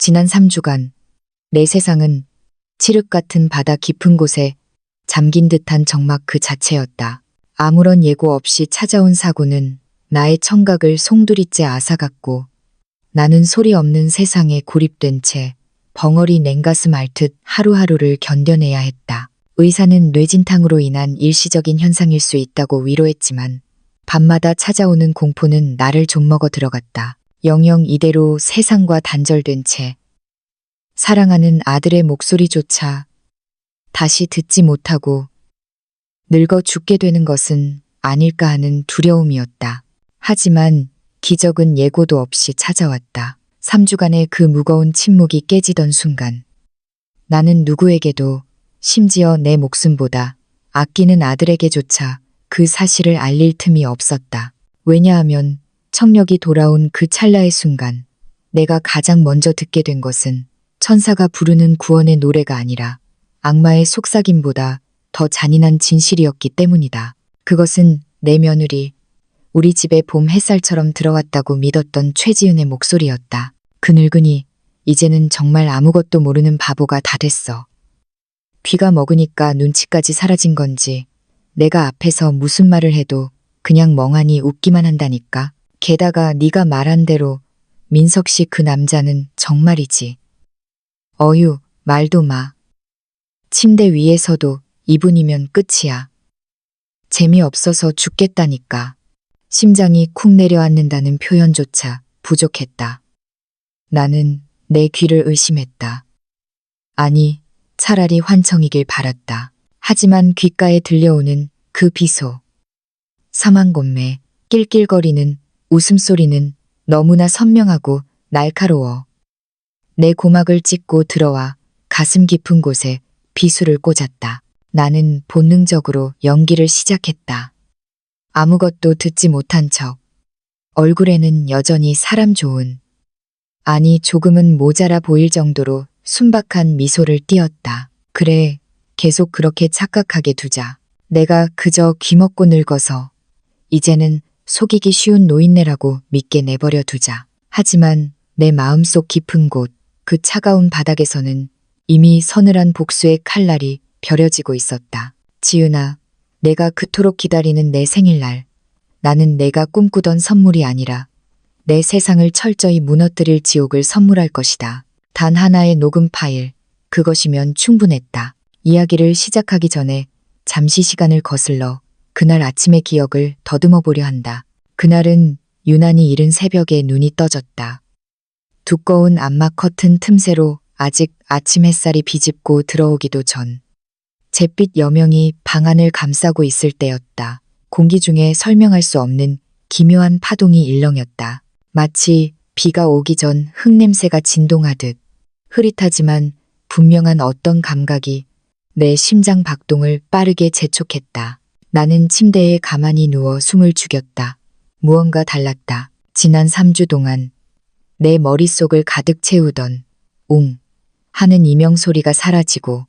지난 3주간 내 세상은 칠흑 같은 바다 깊은 곳에 잠긴 듯한 적막 그 자체였다. 아무런 예고 없이 찾아온 사고는 나의 청각을 송두리째 앗아갔고 나는 소리 없는 세상에 고립된 채 벙어리 냉가슴 앓듯 하루하루를 견뎌내야 했다. 의사는 뇌진탕으로 인한 일시적인 현상일 수 있다고 위로했지만 밤마다 찾아오는 공포는 나를 좀먹어 들어갔다. 영영 이대로 세상과 단절된 채 사랑하는 아들의 목소리조차 다시 듣지 못하고 늙어 죽게 되는 것은 아닐까 하는 두려움이었다. 하지만 기적은 예고도 없이 찾아왔다. 3주간의 그 무거운 침묵이 깨지던 순간 나는 누구에게도 심지어 내 목숨보다 아끼는 아들에게조차 그 사실을 알릴 틈이 없었다. 왜냐하면 청력이 돌아온 그 찰나의 순간 내가 가장 먼저 듣게 된 것은 천사가 부르는 구원의 노래가 아니라 악마의 속삭임보다 더 잔인한 진실이었기 때문이다. 그것은 내 며느리, 우리 집에 봄 햇살처럼 들어왔다고 믿었던 최지은의 목소리였다. 그 늙은이, 이제는 정말 아무것도 모르는 바보가 다 됐어. 귀가 먹으니까 눈치까지 사라진 건지 내가 앞에서 무슨 말을 해도 그냥 멍하니 웃기만 한다니까. 게다가 네가 말한 대로 민석 씨 그 남자는 정말이지. 어휴, 말도 마. 침대 위에서도 이분이면 끝이야. 재미없어서 죽겠다니까. 심장이 쿵 내려앉는다는 표현조차 부족했다. 나는 내 귀를 의심했다. 아니, 차라리 환청이길 바랐다. 하지만 귓가에 들려오는 그 비소, 사망곤매, 낄낄거리는 웃음소리는 너무나 선명하고 날카로워. 내 고막을 찢고 들어와 가슴 깊은 곳에 비수를 꽂았다. 나는 본능적으로 연기를 시작했다. 아무것도 듣지 못한 척. 얼굴에는 여전히 사람 좋은, 아니 조금은 모자라 보일 정도로 순박한 미소를 띄었다. 그래, 계속 그렇게 착각하게 두자. 내가 그저 귀먹고 늙어서 이제는 속이기 쉬운 노인네라고 믿게 내버려 두자. 하지만 내 마음속 깊은 곳, 그 차가운 바닥에서는 이미 서늘한 복수의 칼날이 벼려지고 있었다. 지은아, 내가 그토록 기다리는 내 생일날, 나는 내가 꿈꾸던 선물이 아니라 내 세상을 철저히 무너뜨릴 지옥을 선물할 것이다. 단 하나의 녹음 파일, 그것이면 충분했다. 이야기를 시작하기 전에 잠시 시간을 거슬러 그날 아침의 기억을 더듬어 보려 한다. 그날은 유난히 이른 새벽에 눈이 떠졌다. 두꺼운 암막 커튼 틈새로 아직 아침 햇살이 비집고 들어오기도 전 잿빛 여명이 방안을 감싸고 있을 때였다. 공기 중에 설명할 수 없는 기묘한 파동이 일렁였다. 마치 비가 오기 전 흙냄새가 진동하듯 흐릿하지만 분명한 어떤 감각이 내 심장 박동을 빠르게 재촉했다. 나는 침대에 가만히 누워 숨을 죽였다. 무언가 달랐다. 지난 3주 동안 내 머릿속을 가득 채우던 웅 하는 이명 소리가 사라지고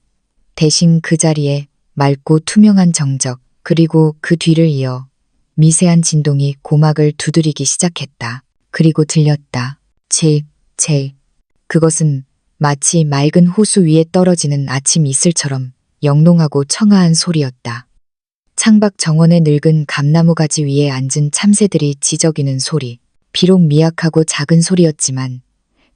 대신 그 자리에 맑고 투명한 정적, 그리고 그 뒤를 이어 미세한 진동이 고막을 두드리기 시작했다. 그리고 들렸다. 칠. 그것은 마치 맑은 호수 위에 떨어지는 아침 이슬처럼 영롱하고 청아한 소리였다. 창밖 정원의 늙은 감나무 가지 위에 앉은 참새들이 지저귀는 소리. 비록 미약하고 작은 소리였지만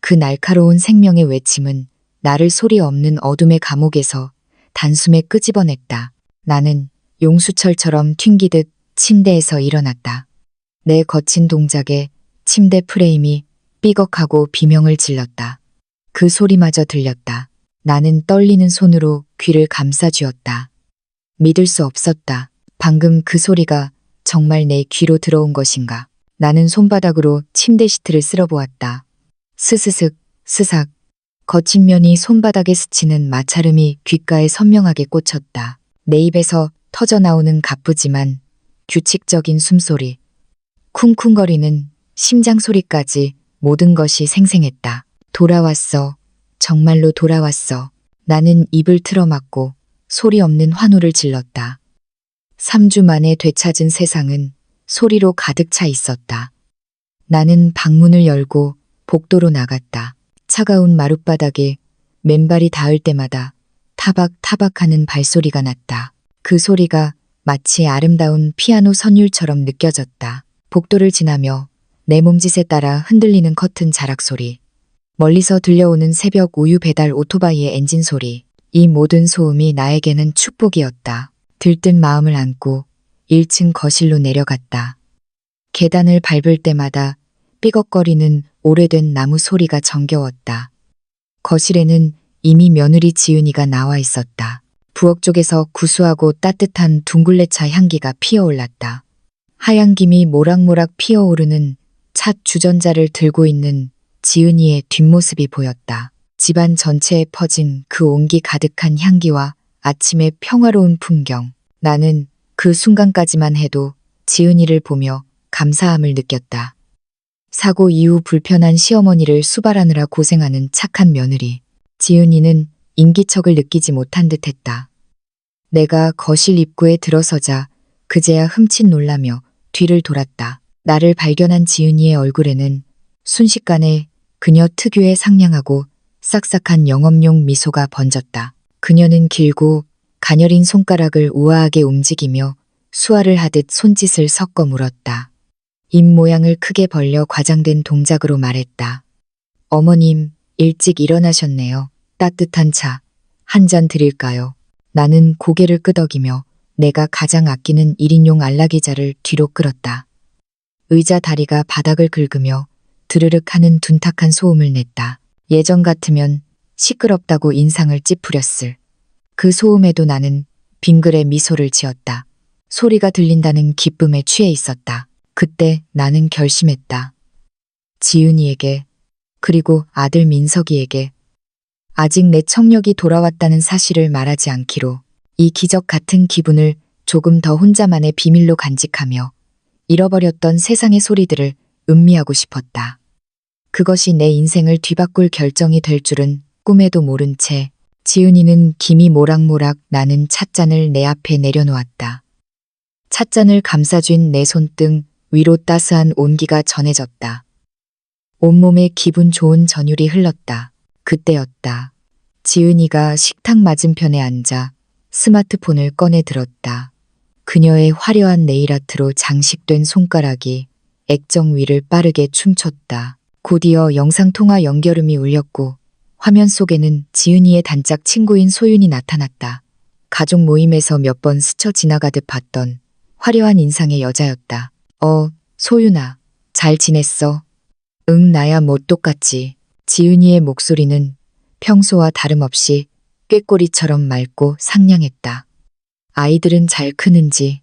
그 날카로운 생명의 외침은 나를 소리 없는 어둠의 감옥에서 단숨에 끄집어냈다. 나는 용수철처럼 튕기듯 침대에서 일어났다. 내 거친 동작에 침대 프레임이 삐걱하고 비명을 질렀다. 그 소리마저 들렸다. 나는 떨리는 손으로 귀를 감싸쥐었다. 믿을 수 없었다. 방금 그 소리가 정말 내 귀로 들어온 것인가. 나는 손바닥으로 침대 시트를 쓸어보았다. 스스슥, 스삭. 거친 면이 손바닥에 스치는 마찰음이 귓가에 선명하게 꽂혔다. 내 입에서 터져나오는 가쁘지만 규칙적인 숨소리. 쿵쿵거리는 심장 소리까지 모든 것이 생생했다. 돌아왔어. 정말로 돌아왔어. 나는 입을 틀어막고 소리 없는 환호를 질렀다. 3주 만에 되찾은 세상은 소리로 가득 차 있었다. 나는 방문을 열고 복도로 나갔다. 차가운 마룻바닥에 맨발이 닿을 때마다 타박타박하는 발소리가 났다. 그 소리가 마치 아름다운 피아노 선율처럼 느껴졌다. 복도를 지나며 내 몸짓에 따라 흔들리는 커튼 자락 소리, 멀리서 들려오는 새벽 우유 배달 오토바이의 엔진 소리, 이 모든 소음이 나에게는 축복이었다. 들뜬 마음을 안고 1층 거실로 내려갔다. 계단을 밟을 때마다 삐걱거리는 오래된 나무 소리가 정겨웠다. 거실에는 이미 며느리 지은이가 나와 있었다. 부엌 쪽에서 구수하고 따뜻한 둥글레차 향기가 피어올랐다. 하얀 김이 모락모락 피어오르는 찻 주전자를 들고 있는 지은이의 뒷모습이 보였다. 집안 전체에 퍼진 그 온기 가득한 향기와 아침의 평화로운 풍경. 나는 그 순간까지만 해도 지은이를 보며 감사함을 느꼈다. 사고 이후 불편한 시어머니를 수발하느라 고생하는 착한 며느리. 지은이는 인기척을 느끼지 못한 듯했다. 내가 거실 입구에 들어서자 그제야 흠칫 놀라며 뒤를 돌았다. 나를 발견한 지은이의 얼굴에는 순식간에 그녀 특유의 상냥하고 싹싹한 영업용 미소가 번졌다. 그녀는 길고 가녀린 손가락을 우아하게 움직이며 수화를 하듯 손짓을 섞어 물었다. 입 모양을 크게 벌려 과장된 동작으로 말했다. 어머님, 일찍 일어나셨네요. 따뜻한 차, 한 잔 드릴까요? 나는 고개를 끄덕이며 내가 가장 아끼는 1인용 안락의자를 뒤로 끌었다. 의자 다리가 바닥을 긁으며 드르륵 하는 둔탁한 소음을 냈다. 예전 같으면 시끄럽다고 인상을 찌푸렸을 그 소음에도 나는 빙글에 미소를 지었다. 소리가 들린다는 기쁨에 취해 있었다. 그때 나는 결심했다. 지은이에게, 그리고 아들 민석이에게 아직 내 청력이 돌아왔다는 사실을 말하지 않기로, 이 기적 같은 기분을 조금 더 혼자만의 비밀로 간직하며 잃어버렸던 세상의 소리들을 음미하고 싶었다. 그것이 내 인생을 뒤바꿀 결정이 될 줄은 꿈에도 모른 채 지은이는 김이 모락모락 나는 찻잔을 내 앞에 내려놓았다. 찻잔을 감싸쥔 내 손등 위로 따스한 온기가 전해졌다. 온몸에 기분 좋은 전율이 흘렀다. 그때였다. 지은이가 식탁 맞은편에 앉아 스마트폰을 꺼내 들었다. 그녀의 화려한 네일아트로 장식된 손가락이 액정 위를 빠르게 춤췄다. 곧이어 영상통화 연결음이 울렸고 화면 속에는 지은이의 단짝 친구인 소윤이 나타났다. 가족 모임에서 몇 번 스쳐 지나가듯 봤던 화려한 인상의 여자였다. 소윤아, 잘 지냈어? 응, 나야 뭐 똑같지. 지은이의 목소리는 평소와 다름없이 꾀꼬리처럼 맑고 상냥했다. 아이들은 잘 크는지,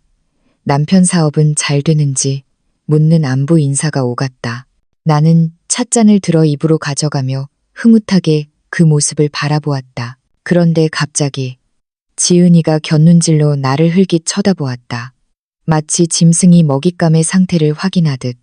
남편 사업은 잘 되는지 묻는 안부 인사가 오갔다. 나는 찻잔을 들어 입으로 가져가며 흐뭇하게 그 모습을 바라보았다. 그런데 갑자기 지은이가 곁눈질로 나를 흘깃 쳐다보았다. 마치 짐승이 먹잇감의 상태를 확인하듯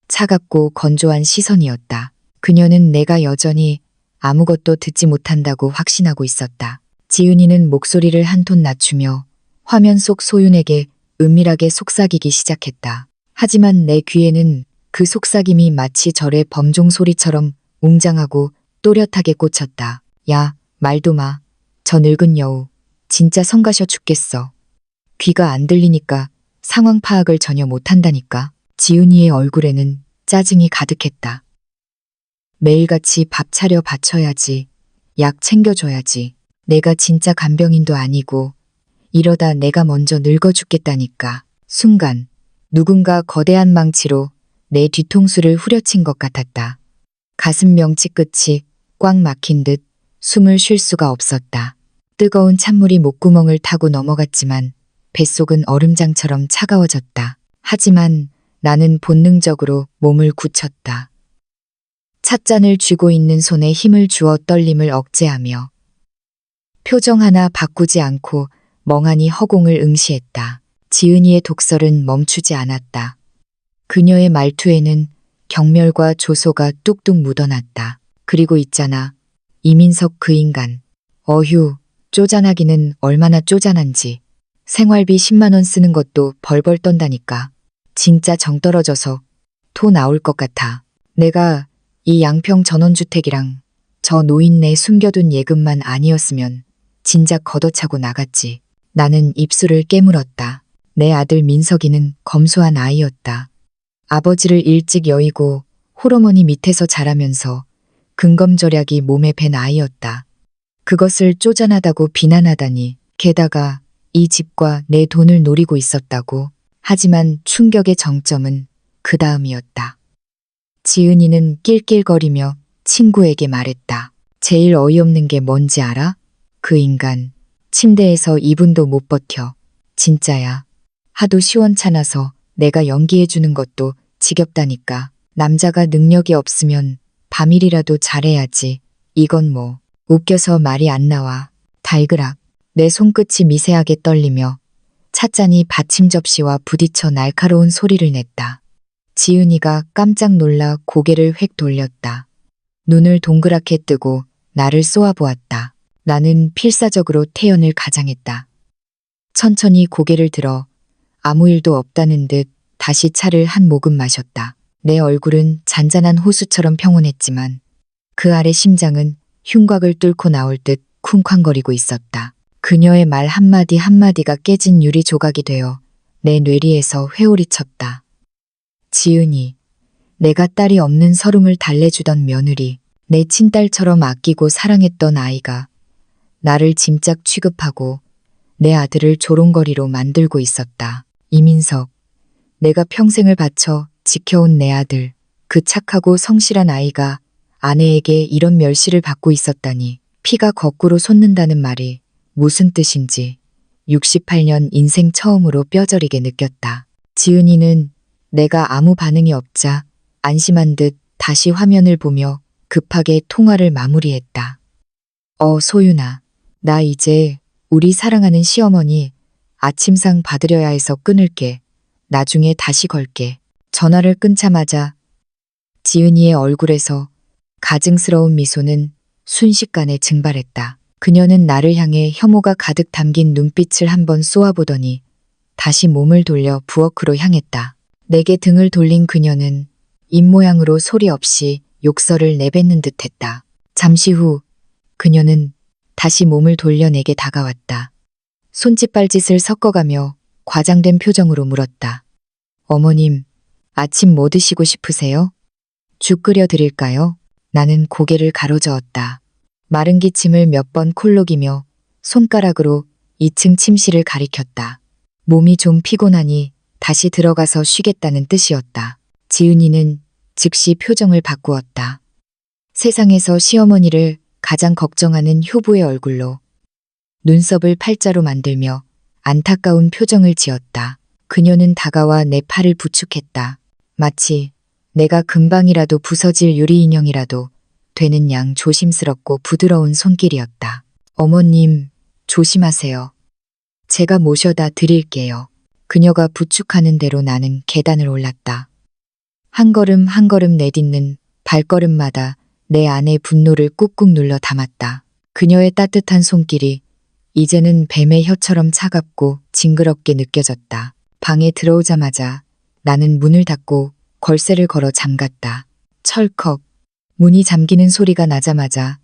차갑고 건조한 시선이었다. 그녀는 내가 여전히 아무것도 듣지 못한다고 확신하고 있었다. 지은이는 목소리를 한 톤 낮추며 화면 속 소윤에게 은밀하게 속삭이기 시작했다. 하지만 내 귀에는 그 속삭임이 마치 절의 범종 소리처럼 웅장하고 또렷하게 꽂혔다. 야, 말도 마. 저 늙은 여우. 진짜 성가셔 죽겠어. 귀가 안 들리니까 상황 파악을 전혀 못한다니까. 지은이의 얼굴에는 짜증이 가득했다. 매일같이 밥 차려 바쳐야지. 약 챙겨줘야지. 내가 진짜 간병인도 아니고 이러다 내가 먼저 늙어 죽겠다니까. 순간 누군가 거대한 망치로 내 뒤통수를 후려친 것 같았다. 가슴 명치 끝이 꽉 막힌 듯 숨을 쉴 수가 없었다. 뜨거운 찬물이 목구멍을 타고 넘어갔지만 뱃속은 얼음장처럼 차가워졌다. 하지만 나는 본능적으로 몸을 굳혔다. 찻잔을 쥐고 있는 손에 힘을 주어 떨림을 억제하며 표정 하나 바꾸지 않고 멍하니 허공을 응시했다. 지은이의 독설은 멈추지 않았다. 그녀의 말투에는 경멸과 조소가 뚝뚝 묻어났다. 그리고 있잖아. 이민석 그 인간. 어휴, 쪼잔하기는 얼마나 쪼잔한지. 생활비 10만 원 쓰는 것도 벌벌 떤다니까. 진짜 정 떨어져서 토 나올 것 같아. 내가 이 양평 전원주택이랑 저 노인네 숨겨둔 예금만 아니었으면 진작 걷어차고 나갔지. 나는 입술을 깨물었다. 내 아들 민석이는 검소한 아이였다. 아버지를 일찍 여의고 홀어머니 밑에서 자라면서 근검절약이 몸에 밴 아이였다. 그것을 쪼잔하다고 비난하다니. 게다가 이 집과 내 돈을 노리고 있었다고. 하지만 충격의 정점은 그 다음이었다. 지은이는 낄낄거리며 친구에게 말했다. 제일 어이없는 게 뭔지 알아? 그 인간 침대에서 2분도 못 버텨. 진짜야. 하도 시원찮아서 내가 연기해주는 것도 지겹다니까. 남자가 능력이 없으면 밤일이라도 잘해야지. 이건 뭐 웃겨서 말이 안 나와. 달그락. 내 손끝이 미세하게 떨리며 찻잔이 받침 접시와 부딪혀 날카로운 소리를 냈다. 지은이가 깜짝 놀라 고개를 획 돌렸다. 눈을 동그랗게 뜨고 나를 쏘아보았다. 나는 필사적으로 태연을 가장했다. 천천히 고개를 들어 아무 일도 없다는 듯 다시 차를 한 모금 마셨다. 내 얼굴은 잔잔한 호수처럼 평온했지만 그 아래 심장은 흉곽을 뚫고 나올 듯 쿵쾅거리고 있었다. 그녀의 말 한마디 한마디가 깨진 유리 조각이 되어 내 뇌리에서 회오리 쳤다. 지은이, 내가 딸이 없는 서름을 달래주던 며느리, 내 친딸처럼 아끼고 사랑했던 아이가 나를 짐짝 취급하고 내 아들을 조롱거리로 만들고 있었다. 이민석, 내가 평생을 바쳐 지켜온 내 아들, 그 착하고 성실한 아이가 아내에게 이런 멸시를 받고 있었다니. 피가 거꾸로 솟는다는 말이 무슨 뜻인지 68년 인생 처음으로 뼈저리게 느꼈다. 지은이는 내가 아무 반응이 없자 안심한 듯 다시 화면을 보며 급하게 통화를 마무리했다. 소윤아, 나 이제 우리 사랑하는 시어머니 아침상 받으려야 해서 끊을게. 나중에 다시 걸게. 전화를 끊자마자 지은이의 얼굴에서 가증스러운 미소는 순식간에 증발했다. 그녀는 나를 향해 혐오가 가득 담긴 눈빛을 한번 쏘아보더니 다시 몸을 돌려 부엌으로 향했다. 내게 등을 돌린 그녀는 입모양으로 소리 없이 욕설을 내뱉는 듯했다. 잠시 후 그녀는 다시 몸을 돌려 내게 다가왔다. 손짓발짓을 섞어가며 과장된 표정으로 물었다. 어머님, 아침 뭐 드시고 싶으세요? 죽 끓여 드릴까요? 나는 고개를 가로저었다. 마른 기침을 몇 번 콜록이며 손가락으로 2층 침실을 가리켰다. 몸이 좀 피곤하니 다시 들어가서 쉬겠다는 뜻이었다. 지은이는 즉시 표정을 바꾸었다. 세상에서 시어머니를 가장 걱정하는 효부의 얼굴로 눈썹을 팔자로 만들며 안타까운 표정을 지었다. 그녀는 다가와 내 팔을 부축했다. 마치 내가 금방이라도 부서질 유리인형이라도 되는 양 조심스럽고 부드러운 손길이었다. 어머님, 조심하세요. 제가 모셔다 드릴게요. 그녀가 부축하는 대로 나는 계단을 올랐다. 한 걸음 한 걸음 내딛는 발걸음마다 내 안의 분노를 꾹꾹 눌러 담았다. 그녀의 따뜻한 손길이 이제는 뱀의 혀처럼 차갑고 징그럽게 느껴졌다. 방에 들어오자마자 나는 문을 닫고 걸쇠를 걸어 잠갔다. 철컥. 문이 잠기는 소리가 나자마자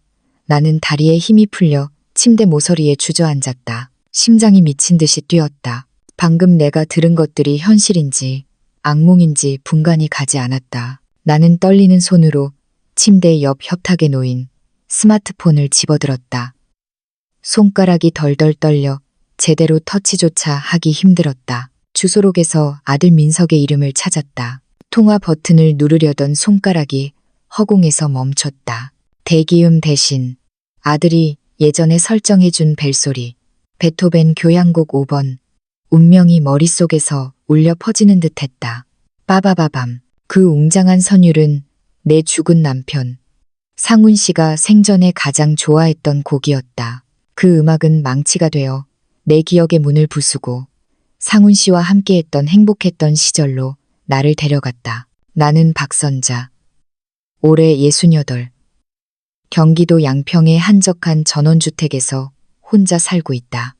나는 다리에 힘이 풀려 침대 모서리에 주저앉았다. 심장이 미친 듯이 뛰었다. 방금 내가 들은 것들이 현실인지 악몽인지 분간이 가지 않았다. 나는 떨리는 손으로 침대 옆 협탁에 놓인 스마트폰을 집어들었다. 손가락이 덜덜 떨려 제대로 터치조차 하기 힘들었다. 주소록에서 아들 민석의 이름을 찾았다. 통화 버튼을 누르려던 손가락이 허공에서 멈췄다. 대기음 대신 아들이 예전에 설정해준 벨소리. 베토벤 교향곡 5번. 운명이 머릿속에서 울려 퍼지는 듯했다. 빠바바밤. 그 웅장한 선율은 내 죽은 남편 상훈 씨가 생전에 가장 좋아했던 곡이었다. 그 음악은 망치가 되어 내 기억의 문을 부수고 상훈 씨와 함께했던 행복했던 시절로 나를 데려갔다. 나는 박선자. 올해 68. 경기도 양평의 한적한 전원주택에서 혼자 살고 있다.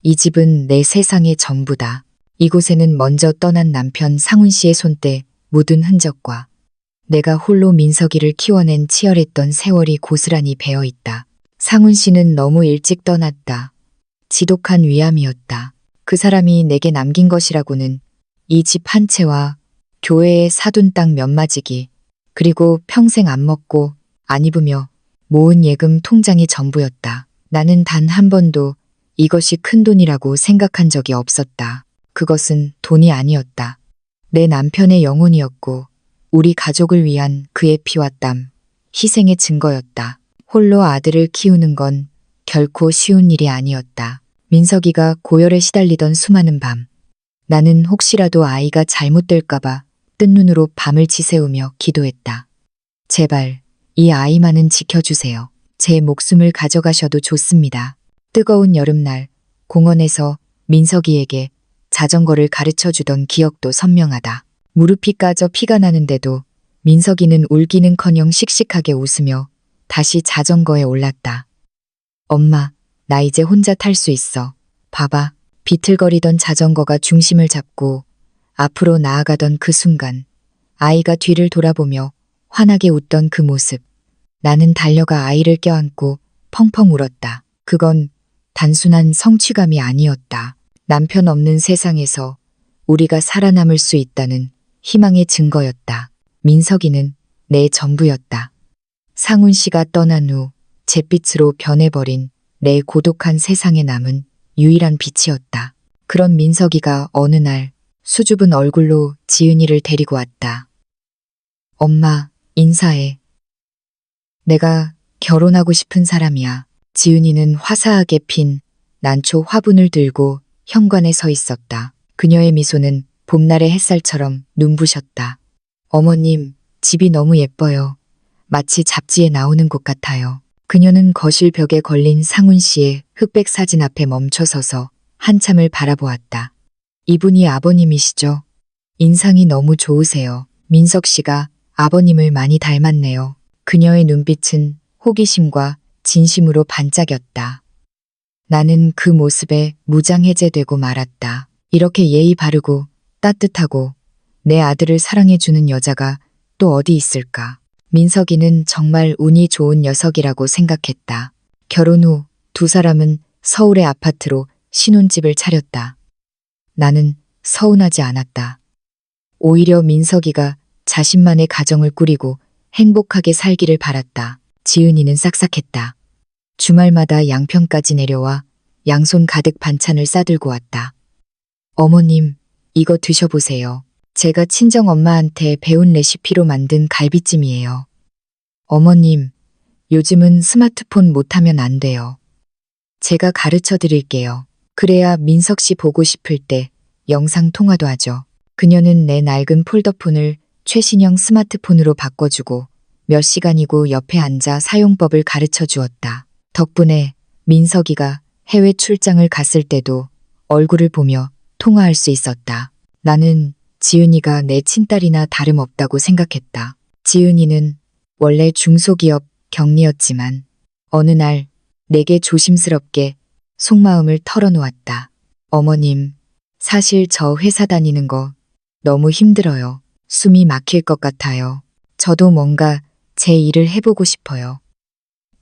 이 집은 내 세상의 전부다. 이곳에는 먼저 떠난 남편 상훈 씨의 손때 묻은 흔적과 내가 홀로 민석이를 키워낸 치열했던 세월이 고스란히 배어 있다. 상훈 씨는 너무 일찍 떠났다. 지독한 위암이었다. 그 사람이 내게 남긴 것이라고는 이 집 한 채와 교회에 사둔 땅 몇 마지기, 그리고 평생 안 먹고 안 입으며 모은 예금 통장이 전부였다. 나는 단 한 번도 이것이 큰 돈이라고 생각한 적이 없었다. 그것은 돈이 아니었다. 내 남편의 영혼이었고 우리 가족을 위한 그의 피와 땀, 희생의 증거였다. 홀로 아들을 키우는 건 결코 쉬운 일이 아니었다. 민석이가 고열에 시달리던 수많은 밤, 나는 혹시라도 아이가 잘못될까봐 뜬 눈으로 밤을 지새우며 기도했다. 제발 이 아이만은 지켜주세요. 제 목숨을 가져가셔도 좋습니다. 뜨거운 여름날 공원에서 민석이에게 자전거를 가르쳐 주던 기억도 선명하다. 무릎이 까져 피가 나는데도 민석이는 울기는커녕 씩씩하게 웃으며 다시 자전거에 올랐다. 엄마, 나 이제 혼자 탈 수 있어. 봐봐. 비틀거리던 자전거가 중심을 잡고 앞으로 나아가던 그 순간, 아이가 뒤를 돌아보며 환하게 웃던 그 모습. 나는 달려가 아이를 껴안고 펑펑 울었다. 그건 단순한 성취감이 아니었다. 남편 없는 세상에서 우리가 살아남을 수 있다는 희망의 증거였다. 민석이는 내 전부였다. 상훈 씨가 떠난 후 잿빛으로 변해버린 내 고독한 세상에 남은 유일한 빛이었다. 그런 민석이가 어느 날 수줍은 얼굴로 지은이를 데리고 왔다. 엄마, 인사해. 내가 결혼하고 싶은 사람이야. 지은이는 화사하게 핀 난초 화분을 들고 현관에 서 있었다. 그녀의 미소는 봄날의 햇살처럼 눈부셨다. 어머님, 집이 너무 예뻐요. 마치 잡지에 나오는 곳 같아요. 그녀는 거실 벽에 걸린 상훈 씨의 흑백 사진 앞에 멈춰서서 한참을 바라보았다. 이분이 아버님이시죠? 인상이 너무 좋으세요. 민석 씨가 아버님을 많이 닮았네요. 그녀의 눈빛은 호기심과 진심으로 반짝였다. 나는 그 모습에 무장해제되고 말았다. 이렇게 예의 바르고 따뜻하고 내 아들을 사랑해주는 여자가 또 어디 있을까? 민석이는 정말 운이 좋은 녀석이라고 생각했다. 결혼 후 두 사람은 서울의 아파트로 신혼집을 차렸다. 나는 서운하지 않았다. 오히려 민석이가 자신만의 가정을 꾸리고 행복하게 살기를 바랐다. 지은이는 싹싹했다. 주말마다 양평까지 내려와 양손 가득 반찬을 싸들고 왔다. 어머님, 이거 드셔보세요. 제가 친정엄마한테 배운 레시피로 만든 갈비찜이에요. 어머님, 요즘은 스마트폰 못하면 안 돼요. 제가 가르쳐 드릴게요. 그래야 민석 씨 보고 싶을 때 영상 통화도 하죠. 그녀는 내 낡은 폴더폰을 최신형 스마트폰으로 바꿔주고 몇 시간이고 옆에 앉아 사용법을 가르쳐 주었다. 덕분에 민석이가 해외 출장을 갔을 때도 얼굴을 보며 통화할 수 있었다. 나는 지은이가 내 친딸이나 다름없다고 생각했다. 지은이는 원래 중소기업 경리였지만 어느 날 내게 조심스럽게 속마음을 털어놓았다. 어머님, 사실 저 회사 다니는 거 너무 힘들어요. 숨이 막힐 것 같아요. 저도 뭔가 제 일을 해보고 싶어요.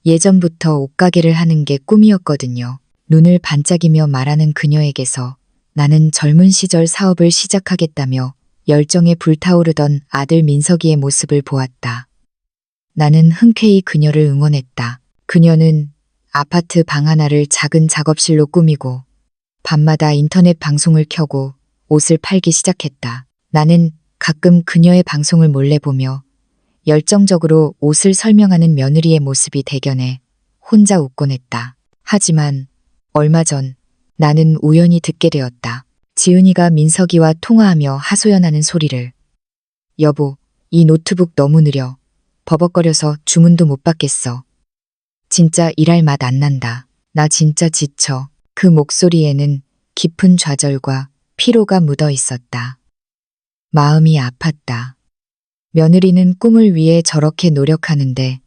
예전부터 옷가게를 하는 게 꿈이었거든요. 눈을 반짝이며 말하는 그녀에게서 나는 젊은 시절 사업을 시작하겠다며 열정에 불타오르던 아들 민석이의 모습을 보았다. 나는 흔쾌히 그녀를 응원했다. 그녀는 아파트 방 하나를 작은 작업실로 꾸미고 밤마다 인터넷 방송을 켜고 옷을 팔기 시작했다. 나는 가끔 그녀의 방송을 몰래 보며 열정적으로 옷을 설명하는 며느리의 모습이 대견해 혼자 웃곤 했다. 하지만 얼마 전 나는 우연히 듣게 되었다. 지은이가 민석이와 통화하며 하소연하는 소리를. 여보, 이 노트북 너무 느려. 버벅거려서 주문도 못 받겠어. 진짜 일할 맛 안 난다. 나 진짜 지쳐. 그 목소리에는 깊은 좌절과 피로가 묻어 있었다. 마음이 아팠다. 며느리는 꿈을 위해 저렇게 노력하는데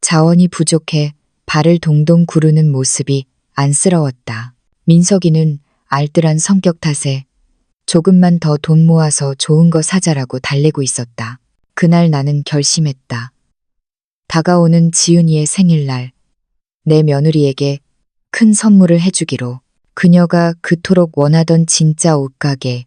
자원이 부족해 발을 동동 구르는 모습이 안쓰러웠다. 민석이는 알뜰한 성격 탓에 조금만 더 돈 모아서 좋은 거 사자라고 달래고 있었다. 그날 나는 결심했다. 다가오는 지은이의 생일날 내 며느리에게 큰 선물을 해주기로. 그녀가 그토록 원하던 진짜 옷가게,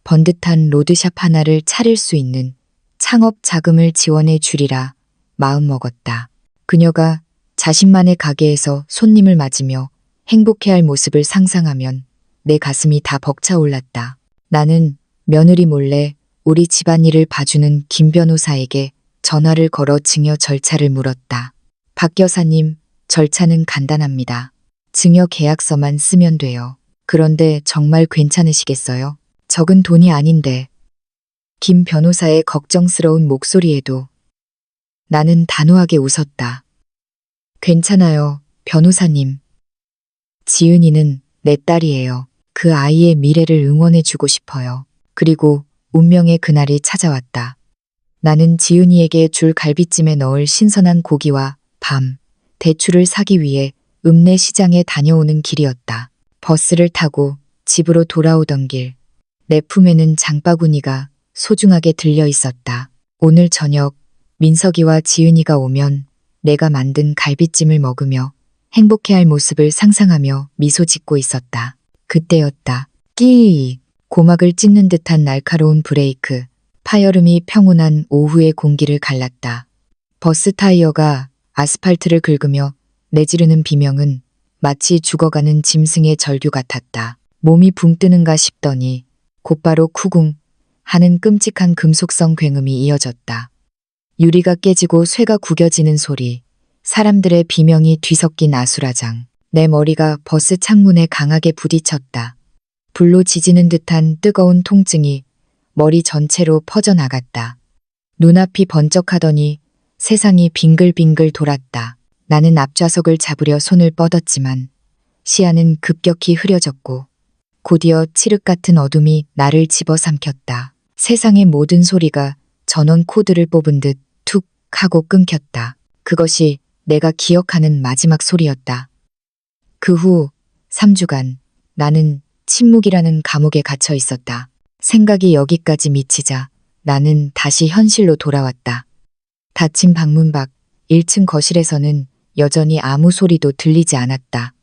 번듯한 로드샵 하나를 차릴 수 있는 창업 자금을 지원해 주리라 마음먹었다. 그녀가 자신만의 가게에서 손님을 맞으며 행복해할 모습을 상상하면 내 가슴이 다 벅차올랐다. 나는 며느리 몰래 우리 집안일을 봐주는 김 변호사에게 전화를 걸어 증여 절차를 물었다. 박 여사님, 절차는 간단합니다. 증여 계약서만 쓰면 돼요. 그런데 정말 괜찮으시겠어요? 적은 돈이 아닌데. 김 변호사의 걱정스러운 목소리에도 나는 단호하게 웃었다. 괜찮아요, 변호사님. 지은이는 내 딸이에요. 그 아이의 미래를 응원해주고 싶어요. 그리고 운명의 그날이 찾아왔다. 나는 지은이에게 줄 갈비찜에 넣을 신선한 고기와 밤, 대추를 사기 위해 읍내 시장에 다녀오는 길이었다. 버스를 타고 집으로 돌아오던 길, 내 품에는 장바구니가 소중하게 들려 있었다. 오늘 저녁 민석이와 지은이가 오면 내가 만든 갈비찜을 먹으며 행복해할 모습을 상상하며 미소 짓고 있었다. 그때였다. 끼익! 고막을 찢는 듯한 날카로운 브레이크, 파열음이 평온한 오후의 공기를 갈랐다. 버스 타이어가 아스팔트를 긁으며 내지르는 비명은 마치 죽어가는 짐승의 절규 같았다. 몸이 붕 뜨는가 싶더니 곧바로 쿠궁 하는 끔찍한 금속성 굉음이 이어졌다. 유리가 깨지고 쇠가 구겨지는 소리, 사람들의 비명이 뒤섞인 아수라장. 내 머리가 버스 창문에 강하게 부딪혔다. 불로 지지는 듯한 뜨거운 통증이 머리 전체로 퍼져나갔다. 눈앞이 번쩍하더니 세상이 빙글빙글 돌았다. 나는 앞좌석을 잡으려 손을 뻗었지만 시야는 급격히 흐려졌고 곧이어 칠흑 같은 어둠이 나를 집어삼켰다. 세상의 모든 소리가 전원 코드를 뽑은 듯 툭 하고 끊겼다. 그것이 내가 기억하는 마지막 소리였다. 그 후 3주간 나는 침묵이라는 감옥에 갇혀 있었다. 생각이 여기까지 미치자 나는 다시 현실로 돌아왔다. 닫힌 방문 밖 1층 거실에서는 여전히 아무 소리도 들리지 않았다.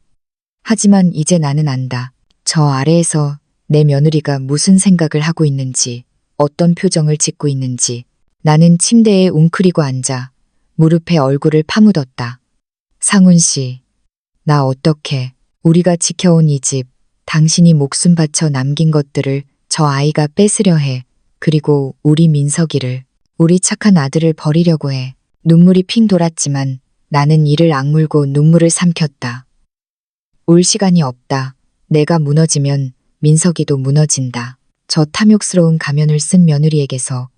하지만 이제 나는 안다. 저 아래에서 내 며느리가 무슨 생각을 하고 있는지, 어떤 표정을 짓고 있는지. 나는 침대에 웅크리고 앉아 무릎에 얼굴을 파묻었다. 상훈 씨, 나 어떡해. 우리가 지켜온 이 집, 당신이 목숨 바쳐 남긴 것들을 저 아이가 뺏으려 해. 그리고 우리 민석이를, 우리 착한 아들을 버리려고 해. 눈물이 핑 돌았지만 나는 이를 악물고 눈물을 삼켰다. 울 시간이 없다. 내가 무너지면 민석이도 무너진다. 저 탐욕스러운 가면을 쓴 며느리에게서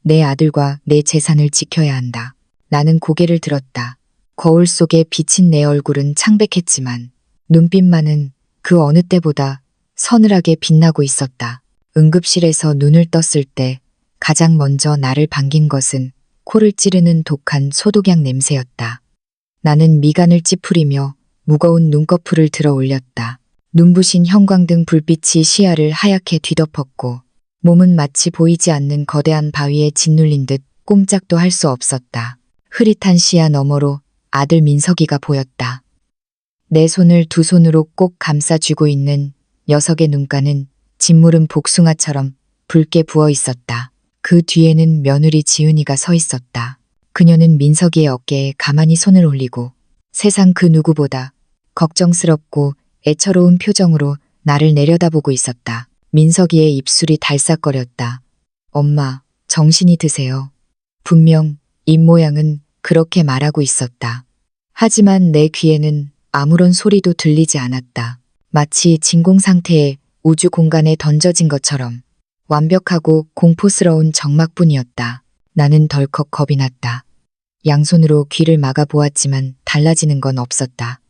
내 아들과 내 재산을 지켜야 한다. 나는 고개를 들었다. 거울 속에 비친 내 얼굴은 창백했지만 눈빛만은 그 어느 때보다 서늘하게 빛나고 있었다. 응급실에서 눈을 떴을 때 가장 먼저 나를 반긴 것은 코를 찌르는 독한 소독약 냄새였다. 나는 미간을 찌푸리며 무거운 눈꺼풀을 들어 올렸다. 눈부신 형광등 불빛이 시야를 하얗게 뒤덮었고 몸은 마치 보이지 않는 거대한 바위에 짓눌린 듯 꼼짝도 할 수 없었다. 흐릿한 시야 너머로 아들 민석이가 보였다. 내 손을 두 손으로 꼭 감싸쥐고 있는 녀석의 눈가는 짓무른 복숭아처럼 붉게 부어 있었다. 그 뒤에는 며느리 지은이가 서 있었다. 그녀는 민석이의 어깨에 가만히 손을 올리고 세상 그 누구보다 걱정스럽고 애처로운 표정으로 나를 내려다보고 있었다. 민석이의 입술이 달싹거렸다. 엄마, 정신이 드세요. 분명 입모양은 그렇게 말하고 있었다. 하지만 내 귀에는 아무런 소리도 들리지 않았다. 마치 진공 상태의 우주 공간에 던져진 것처럼 완벽하고 공포스러운 정막뿐이었다. 나는 덜컥 겁이 났다. 양손으로 귀를 막아 보았지만 달라지는 건 없었다.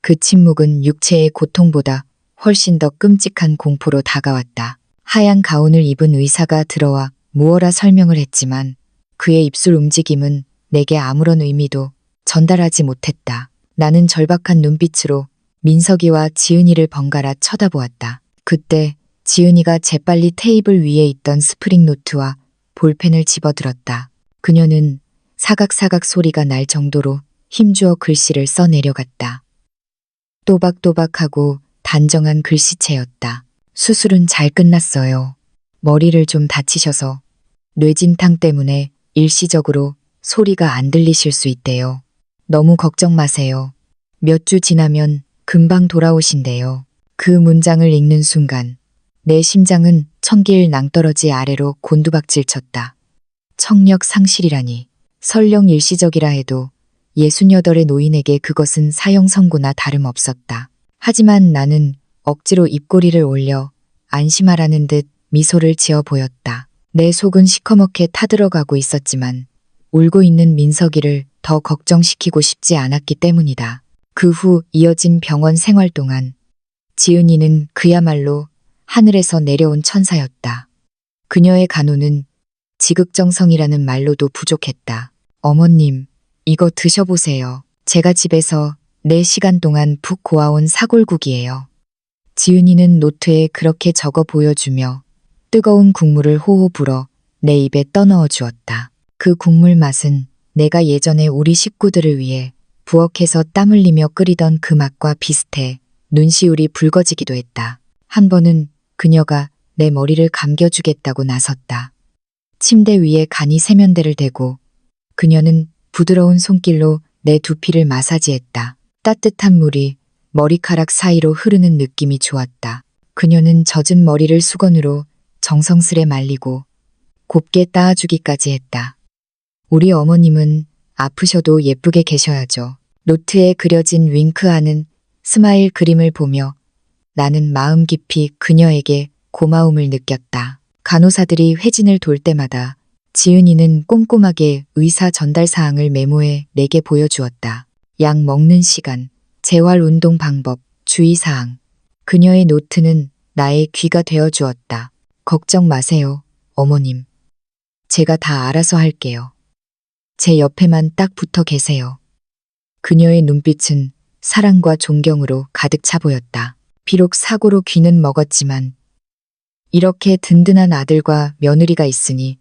그 침묵은 육체의 고통보다 훨씬 더 끔찍한 공포로 다가왔다. 하얀 가운을 입은 의사가 들어와 무어라 설명을 했지만 그의 입술 움직임은 내게 아무런 의미도 전달하지 못했다. 나는 절박한 눈빛으로 민석이와 지은이를 번갈아 쳐다보았다. 그때 지은이가 재빨리 테이블 위에 있던 스프링 노트와 볼펜을 집어들었다. 그녀는 사각사각 소리가 날 정도로 힘주어 글씨를 써 내려갔다. 또박또박하고 단정한 글씨체였다. 수술은 잘 끝났어요. 머리를 좀 다치셔서 뇌진탕 때문에 일시적으로 소리가 안 들리실 수 있대요. 너무 걱정 마세요. 몇 주 지나면 금방 돌아오신대요. 그 문장을 읽는 순간 내 심장은 천길 낭떠러지 아래로 곤두박질 쳤다. 청력 상실이라니. 설령 일시적이라 해도 68의 노인에게 그것은 사형 선고나 다름없었다. 하지만 나는 억지로 입꼬리를 올려 안심하라는 듯 미소를 지어 보였다. 내 속은 시커멓게 타들어가고 있었지만 울고 있는 민석이를 더 걱정시키고 싶지 않았기 때문이다. 그 후 이어진 병원 생활 동안 지은이는 그야말로 하늘에서 내려온 천사였다. 그녀의 간호는 지극정성이라는 말로도 부족했다. 어머님, 이거 드셔보세요. 제가 집에서 4시간 동안 푹 고아온 사골국이에요. 지은이는 노트에 그렇게 적어 보여주며 뜨거운 국물을 호호 불어 내 입에 떠넣어 주었다. 그 국물 맛은 내가 예전에 우리 식구들을 위해 부엌에서 땀 흘리며 끓이던 그 맛과 비슷해 눈시울이 붉어지기도 했다. 한 번은 그녀가 내 머리를 감겨주겠다고 나섰다. 침대 위에 간이 세면대를 대고 그녀는 부드러운 손길로 내 두피를 마사지했다. 따뜻한 물이 머리카락 사이로 흐르는 느낌이 좋았다. 그녀는 젖은 머리를 수건으로 정성스레 말리고 곱게 따아주기까지 했다. 우리 어머님은 아프셔도 예쁘게 계셔야죠. 노트에 그려진 윙크하는 스마일 그림을 보며 나는 마음 깊이 그녀에게 고마움을 느꼈다. 간호사들이 회진을 돌 때마다 지은이는 꼼꼼하게 의사 전달 사항을 메모해 내게 보여주었다. 약 먹는 시간, 재활 운동 방법, 주의사항. 그녀의 노트는 나의 귀가 되어 주었다. 걱정 마세요, 어머님. 제가 다 알아서 할게요. 제 옆에만 딱 붙어 계세요. 그녀의 눈빛은 사랑과 존경으로 가득 차 보였다. 비록 사고로 귀는 먹었지만 이렇게 든든한 아들과 며느리가 있으니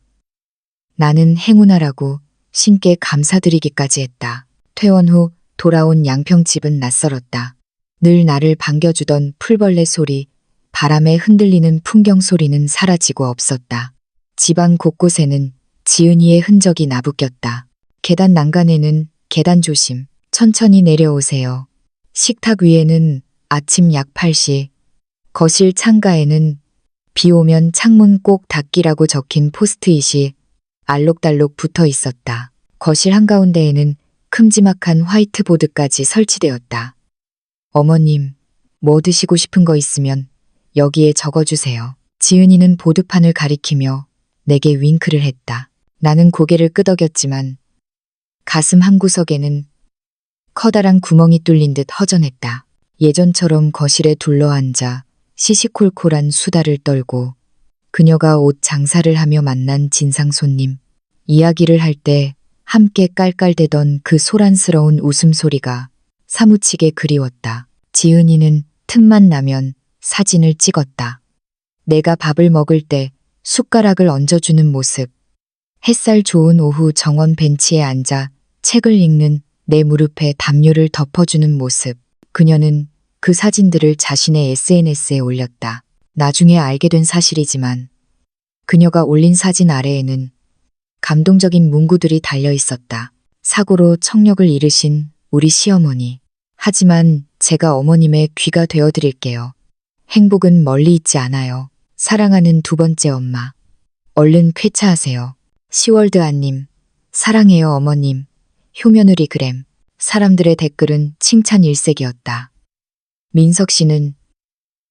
나는 행운아라고 신께 감사드리기까지 했다. 퇴원 후 돌아온 양평집은 낯설었다. 늘 나를 반겨주던 풀벌레 소리, 바람에 흔들리는 풍경 소리는 사라지고 없었다. 집안 곳곳에는 지은이의 흔적이 나부꼈다. 계단 난간에는 계단 조심, 천천히 내려오세요. 식탁 위에는 아침 약 8시, 거실 창가에는 비 오면 창문 꼭 닫기라고 적힌 포스트잇이 알록달록 붙어 있었다. 거실 한가운데에는 큼지막한 화이트보드까지 설치되었다. 어머님, 뭐 드시고 싶은 거 있으면 여기에 적어주세요. 지은이는 보드판을 가리키며 내게 윙크를 했다. 나는 고개를 끄덕였지만 가슴 한구석에는 커다란 구멍이 뚫린 듯 허전했다. 예전처럼 거실에 둘러앉아 시시콜콜한 수다를 떨고 그녀가 옷 장사를 하며 만난 진상 손님, 이야기를 할 때 함께 깔깔대던 그 소란스러운 웃음소리가 사무치게 그리웠다. 지은이는 틈만 나면 사진을 찍었다. 내가 밥을 먹을 때 숟가락을 얹어주는 모습, 햇살 좋은 오후 정원 벤치에 앉아 책을 읽는 내 무릎에 담요를 덮어주는 모습. 그녀는 그 사진들을 자신의 SNS에 올렸다. 나중에 알게 된 사실이지만 그녀가 올린 사진 아래에는 감동적인 문구들이 달려 있었다. 사고로 청력을 잃으신 우리 시어머니. 하지만 제가 어머님의 귀가 되어드릴게요. 행복은 멀리 있지 않아요. 사랑하는 두 번째 엄마. 얼른 쾌차하세요. 시월드 아님. 사랑해요 어머님. 효며느리 그램. 사람들의 댓글은 칭찬 일색이었다. 민석 씨는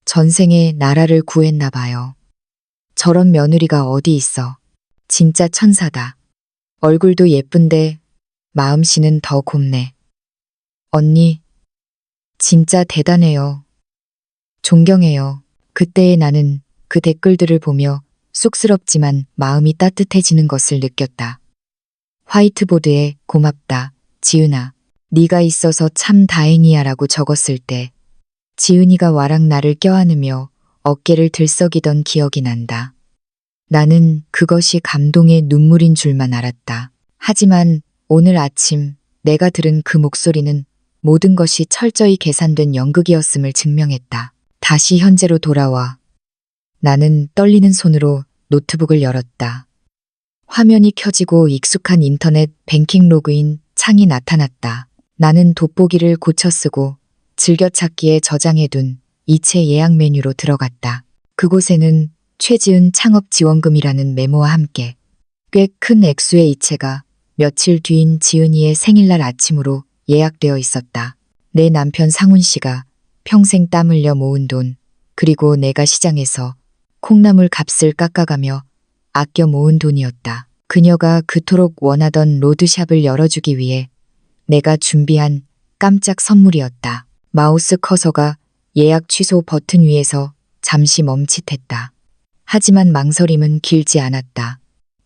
전생에 나라를 구했나 봐요. 저런 며느리가 어디 있어. 진짜 천사다. 얼굴도 예쁜데 마음씨는 더 곱네. 언니, 진짜 대단해요. 존경해요. 그때의 나는 그 댓글들을 보며 쑥스럽지만 마음이 따뜻해지는 것을 느꼈다. 화이트보드에 고맙다, 지은아. 네가 있어서 참 다행이야 라고 적었을 때 지은이가 와락 나를 껴안으며 어깨를 들썩이던 기억이 난다. 나는 그것이 감동의 눈물인 줄만 알았다. 하지만 오늘 아침 내가 들은 그 목소리는 모든 것이 철저히 계산된 연극이었음을 증명했다. 다시 현재로 돌아와. 나는 떨리는 손으로 노트북을 열었다. 화면이 켜지고 익숙한 인터넷 뱅킹 로그인 창이 나타났다. 나는 돋보기를 고쳐 쓰고 즐겨찾기에 저장해둔 이체 예약 메뉴로 들어갔다. 그곳에는 최지은 창업지원금이라는 메모와 함께 꽤 큰 액수의 이체가 며칠 뒤인 지은이의 생일날 아침으로 예약되어 있었다. 내 남편 상훈 씨가 평생 땀 흘려 모은 돈, 그리고 내가 시장에서 콩나물 값을 깎아가며 아껴 모은 돈이었다. 그녀가 그토록 원하던 로드샵을 열어주기 위해 내가 준비한 깜짝 선물이었다. 마우스 커서가 예약 취소 버튼 위에서 잠시 멈칫했다. 하지만 망설임은 길지 않았다.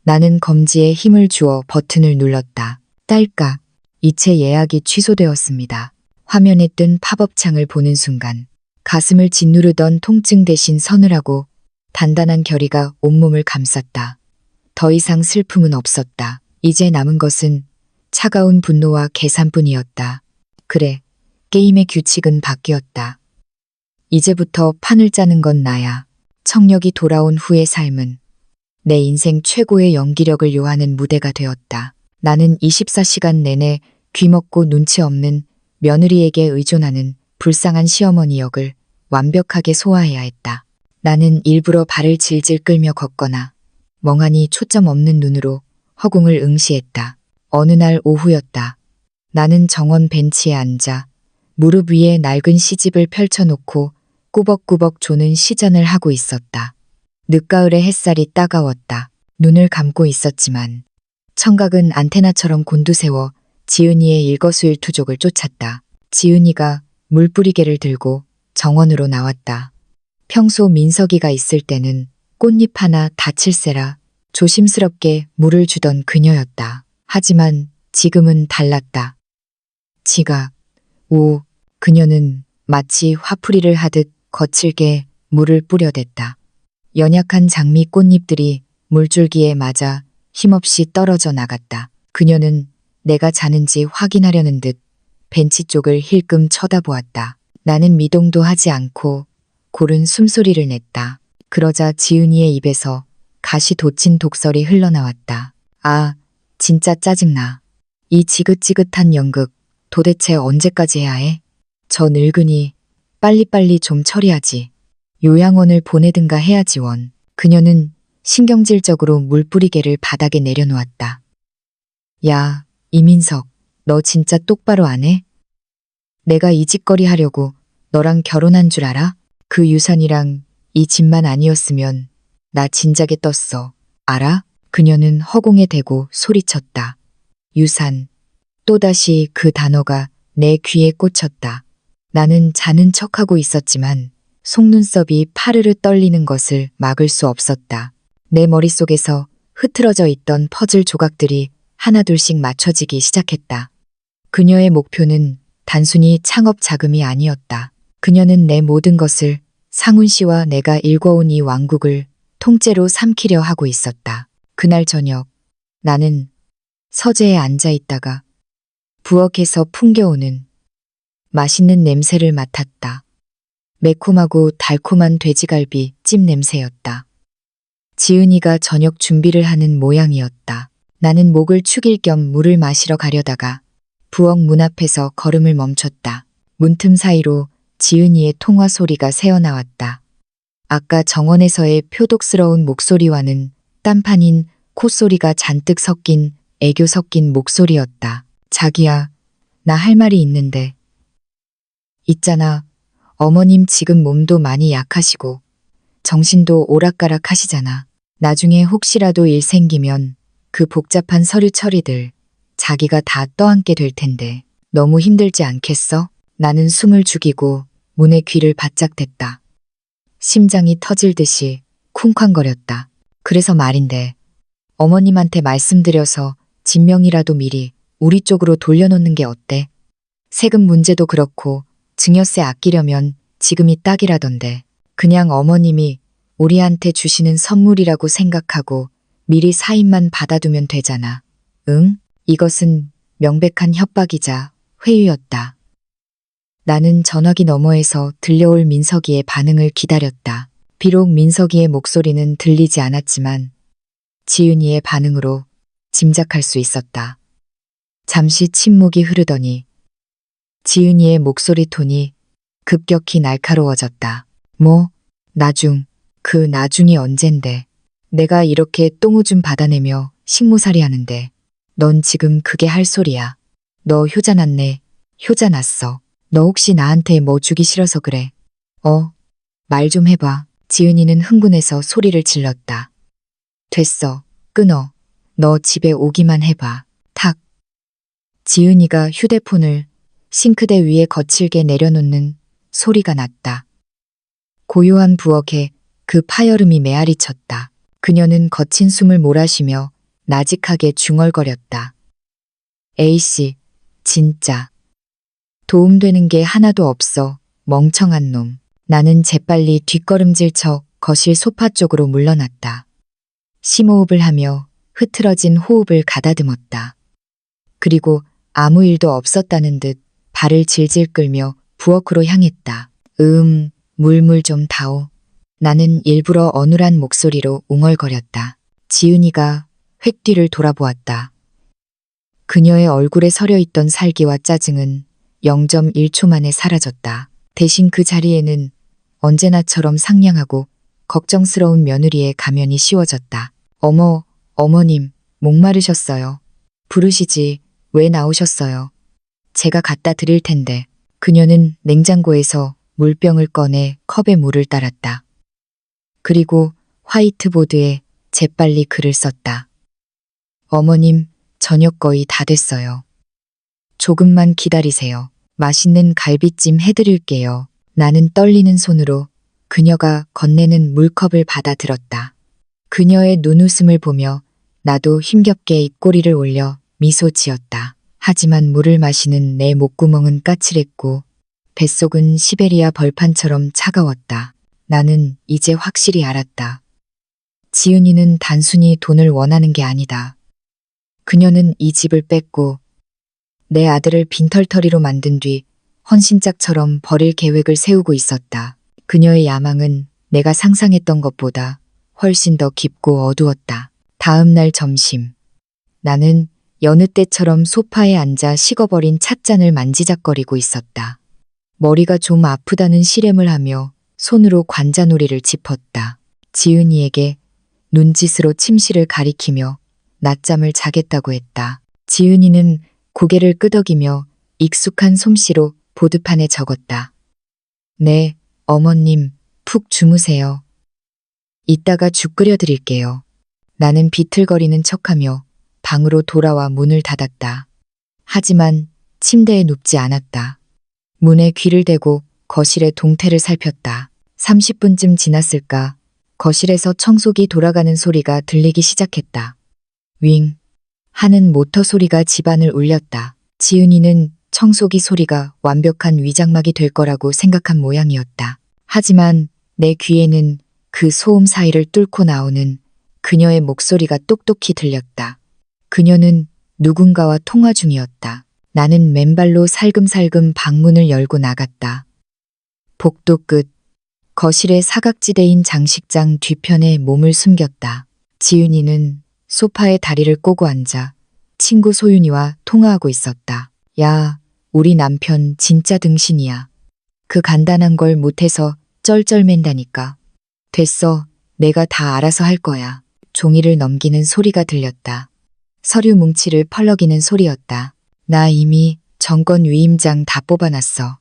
나는 검지에 힘을 주어 버튼을 눌렀다. 딸깍. 이체 예약이 취소되었습니다. 화면에 뜬 팝업 창을 보는 순간 가슴을 짓누르던 통증 대신 서늘하고 단단한 결의가 온몸을 감쌌다. 더 이상 슬픔은 없었다. 이제 남은 것은 차가운 분노와 계산뿐이었다. 그래, 게임의 규칙은 바뀌었다. 이제부터 판을 짜는 건 나야. 청력이 돌아온 후의 삶은 내 인생 최고의 연기력을 요하는 무대가 되었다. 나는 24시간 내내 귀먹고 눈치 없는 며느리에게 의존하는 불쌍한 시어머니 역을 완벽하게 소화해야 했다. 나는 일부러 발을 질질 끌며 걷거나 멍하니 초점 없는 눈으로 허공을 응시했다. 어느 날 오후였다. 나는 정원 벤치에 앉아 무릎 위에 낡은 시집을 펼쳐놓고 꾸벅꾸벅 조는 시전을 하고 있었다. 늦가을의 햇살이 따가웠다. 눈을 감고 있었지만 청각은 안테나처럼 곤두세워 지은이의 일거수일투족을 쫓았다. 지은이가 물뿌리개를 들고 정원으로 나왔다. 평소 민석이가 있을 때는 꽃잎 하나 다칠세라 조심스럽게 물을 주던 그녀였다. 하지만 지금은 달랐다. 지각. 오, 그녀는 마치 화풀이를 하듯 거칠게 물을 뿌려댔다. 연약한 장미 꽃잎들이 물줄기에 맞아 힘없이 떨어져 나갔다. 그녀는 내가 자는지 확인하려는 듯 벤치 쪽을 힐끔 쳐다보았다. 나는 미동도 하지 않고 고른 숨소리를 냈다. 그러자 지은이의 입에서 가시 돋친 독설이 흘러나왔다. 아, 진짜 짜증나. 이 지긋지긋한 연극 도대체 언제까지 해야 해? 저 늙은이 빨리빨리 좀 처리하지. 요양원을 보내든가 해야지 원. 그녀는 신경질적으로 물뿌리개를 바닥에 내려놓았다. 야, 이민석, 너 진짜 똑바로 안 해? 내가 이 짓거리 하려고 너랑 결혼한 줄 알아? 그 유산이랑 이 집만 아니었으면 나 진작에 떴어. 알아? 그녀는 허공에 대고 소리쳤다. 유산. 또다시 그 단어가 내 귀에 꽂혔다. 나는 자는 척하고 있었지만 속눈썹이 파르르 떨리는 것을 막을 수 없었다. 내 머릿속에서 흐트러져 있던 퍼즐 조각들이 하나둘씩 맞춰지기 시작했다. 그녀의 목표는 단순히 창업 자금이 아니었다. 그녀는 내 모든 것을 상훈 씨와 내가 일궈온 이 왕국을 통째로 삼키려 하고 있었다. 그날 저녁 나는 서재에 앉아 있다가 부엌에서 풍겨오는 맛있는 냄새를 맡았다. 매콤하고 달콤한 돼지갈비 찜 냄새였다. 지은이가 저녁 준비를 하는 모양이었다. 나는 목을 축일 겸 물을 마시러 가려다가 부엌 문 앞에서 걸음을 멈췄다. 문틈 사이로 지은이의 통화 소리가 새어나왔다. 아까 정원에서의 표독스러운 목소리와는 딴판인 콧소리가 잔뜩 섞인 애교 섞인 목소리였다. 자기야, 나 할 말이 있는데. 있잖아. 어머님 지금 몸도 많이 약하시고 정신도 오락가락 하시잖아. 나중에 혹시라도 일 생기면 그 복잡한 서류 처리들 자기가 다 떠안게 될 텐데 너무 힘들지 않겠어? 나는 숨을 죽이고 문에 귀를 바짝 댔다. 심장이 터질 듯이 쿵쾅거렸다. 그래서 말인데 어머님한테 말씀드려서 진명이라도 미리 우리 쪽으로 돌려놓는 게 어때? 세금 문제도 그렇고 증여세 아끼려면 지금이 딱이라던데 그냥 어머님이 우리한테 주시는 선물이라고 생각하고 미리 사인만 받아두면 되잖아. 응? 이것은 명백한 협박이자 회유였다. 나는 전화기 너머에서 들려올 민석이의 반응을 기다렸다. 비록 민석이의 목소리는 들리지 않았지만 지은이의 반응으로 짐작할 수 있었다. 잠시 침묵이 흐르더니 지은이의 목소리 톤이 급격히 날카로워졌다. 뭐, 그 나중이 언젠데. 내가 이렇게 똥오줌 받아내며 식모살이 하는데 넌 지금 그게 할 소리야. 너 효자 났네. 효자 났어. 너 혹시 나한테 뭐 주기 싫어서 그래? 말 좀 해봐. 지은이는 흥분해서 소리를 질렀다. 됐어. 끊어. 너 집에 오기만 해봐. 탁. 지은이가 휴대폰을 싱크대 위에 거칠게 내려놓는 소리가 났다. 고요한 부엌에 그 파여름이 메아리 쳤다. 그녀는 거친 숨을 몰아쉬며 나직하게 중얼거렸다. A씨, 진짜. 도움되는 게 하나도 없어. 멍청한 놈. 나는 재빨리 뒷걸음질 쳐 거실 소파 쪽으로 물러났다. 심호흡을 하며 흐트러진 호흡을 가다듬었다. 그리고 아무 일도 없었다는 듯 발을 질질 끌며 부엌으로 향했다. 물물 좀 다오. 나는 일부러 어눌한 목소리로 웅얼거렸다. 지은이가 획 뒤를 돌아보았다. 그녀의 얼굴에 서려있던 살기와 짜증은 0.1초 만에 사라졌다. 대신 그 자리에는 언제나처럼 상냥하고 걱정스러운 며느리의 가면이 씌워졌다. 어머님, 목마르셨어요. 부르시지, 왜 나오셨어요? 제가 갖다 드릴 텐데. 그녀는 냉장고에서 물병을 꺼내 컵에 물을 따랐다. 그리고 화이트보드에 재빨리 글을 썼다. 어머님, 저녁 거의 다 됐어요. 조금만 기다리세요. 맛있는 갈비찜 해드릴게요. 나는 떨리는 손으로 그녀가 건네는 물컵을 받아 들었다. 그녀의 눈웃음을 보며 나도 힘겹게 입꼬리를 올려 미소 지었다. 하지만 물을 마시는 내 목구멍은 까칠했고 뱃속은 시베리아 벌판처럼 차가웠다. 나는 이제 확실히 알았다. 지은이는 단순히 돈을 원하는 게 아니다. 그녀는 이 집을 뺏고 내 아들을 빈털터리로 만든 뒤 헌신짝처럼 버릴 계획을 세우고 있었다. 그녀의 야망은 내가 상상했던 것보다 훨씬 더 깊고 어두웠다. 다음 날 점심. 나는 여느 때처럼 소파에 앉아 식어버린 찻잔을 만지작거리고 있었다. 머리가 좀 아프다는 실έμ을 하며 손으로 관자놀이를 짚었다. 지은이에게 눈짓으로 침실을 가리키며 낮잠을 자겠다고 했다. 지은이는 고개를 끄덕이며 익숙한 솜씨로 보드판에 적었다. 네, 어머님, 푹 주무세요. 이따가 죽 끓여드릴게요. 나는 비틀거리는 척하며 방으로 돌아와 문을 닫았다. 하지만 침대에 눕지 않았다. 문에 귀를 대고 거실의 동태를 살폈다. 30분쯤 지났을까 거실에서 청소기 돌아가는 소리가 들리기 시작했다. 윙 하는 모터 소리가 집안을 울렸다. 지은이는 청소기 소리가 완벽한 위장막이 될 거라고 생각한 모양이었다. 하지만 내 귀에는 그 소음 사이를 뚫고 나오는 그녀의 목소리가 똑똑히 들렸다. 그녀는 누군가와 통화 중이었다. 나는 맨발로 살금살금 방문을 열고 나갔다. 복도 끝, 거실의 사각지대인 장식장 뒤편에 몸을 숨겼다. 지은이는 소파에 다리를 꼬고 앉아 친구 소윤이와 통화하고 있었다. 야, 우리 남편 진짜 등신이야. 그 간단한 걸 못해서 쩔쩔맨다니까. 됐어, 내가 다 알아서 할 거야. 종이를 넘기는 소리가 들렸다. 서류 뭉치를 펄럭이는 소리였다. 나 이미 정권 위임장 다 뽑아놨어.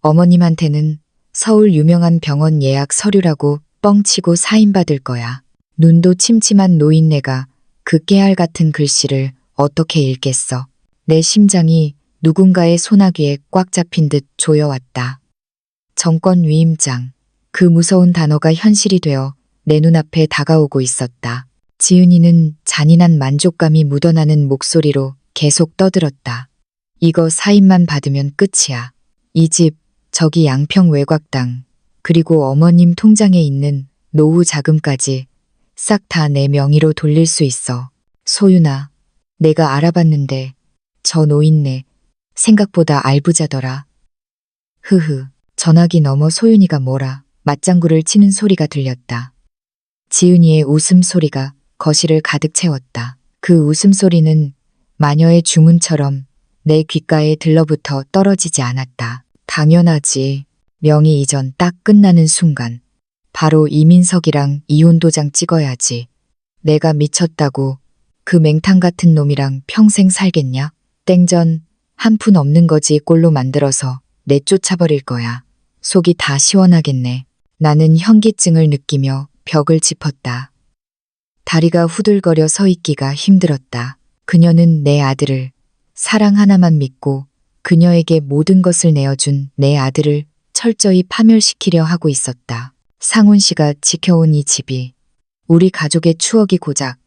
어머님한테는 서울 유명한 병원 예약 서류라고 뻥치고 사인받을 거야. 눈도 침침한 노인네가 그 깨알 같은 글씨를 어떻게 읽겠어. 내 심장이 누군가의 소나귀에 꽉 잡힌 듯 조여왔다. 정권 위임장. 그 무서운 단어가 현실이 되어 내 눈앞에 다가오고 있었다. 지은이는 잔인한 만족감이 묻어나는 목소리로 계속 떠들었다. 이거 사인만 받으면 끝이야. 이 집, 저기 양평 외곽당, 그리고 어머님 통장에 있는 노후 자금까지 싹 다 내 명의로 돌릴 수 있어. 소윤아, 내가 알아봤는데 저 노인네 생각보다 알부자더라. 흐흐. 전화기 너머 소윤이가 뭐라 맞장구를 치는 소리가 들렸다. 지은이의 웃음소리가 거실을 가득 채웠다. 그 웃음소리는 마녀의 주문처럼 내 귓가에 들러붙어 떨어지지 않았다. 당연하지. 명의 이전 딱 끝나는 순간 바로 이민석이랑 이혼 도장 찍어야지. 내가 미쳤다고 그 맹탕 같은 놈이랑 평생 살겠냐? 땡전 한 푼 없는 거지 꼴로 만들어서 내쫓아버릴 거야. 속이 다 시원하겠네. 나는 현기증을 느끼며 벽을 짚었다. 다리가 후들거려 서 있기가 힘들었다. 그녀는 내 아들을 사랑 하나만 믿고 그녀에게 모든 것을 내어준 내 아들을 철저히 파멸시키려 하고 있었다. 상훈 씨가 지켜온 이 집이 우리 가족의 추억이 고작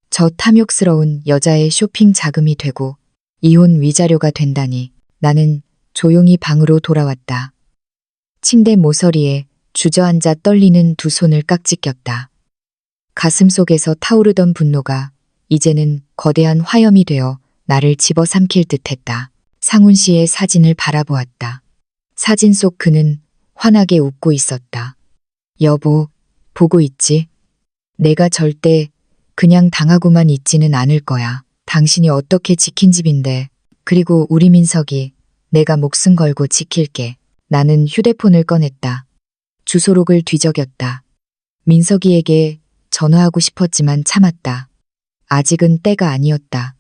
저 탐욕스러운 여자의 쇼핑 자금이 되고 이혼 위자료가 된다니. 나는 조용히 방으로 돌아왔다. 침대 모서리에 주저앉아 떨리는 두 손을 깍지 꼈다. 가슴 속에서 타오르던 분노가 이제는 거대한 화염이 되어 나를 집어삼킬 듯했다. 상훈 씨의 사진을 바라보았다. 사진 속 그는 환하게 웃고 있었다. 여보, 보고 있지? 내가 절대 그냥 당하고만 있지는 않을 거야. 당신이 어떻게 지킨 집인데. 그리고 우리 민석이 내가 목숨 걸고 지킬게. 나는 휴대폰을 꺼냈다. 주소록을 뒤적였다. 민석이에게 전화하고 싶었지만 참았다. 아직은 때가 아니었다.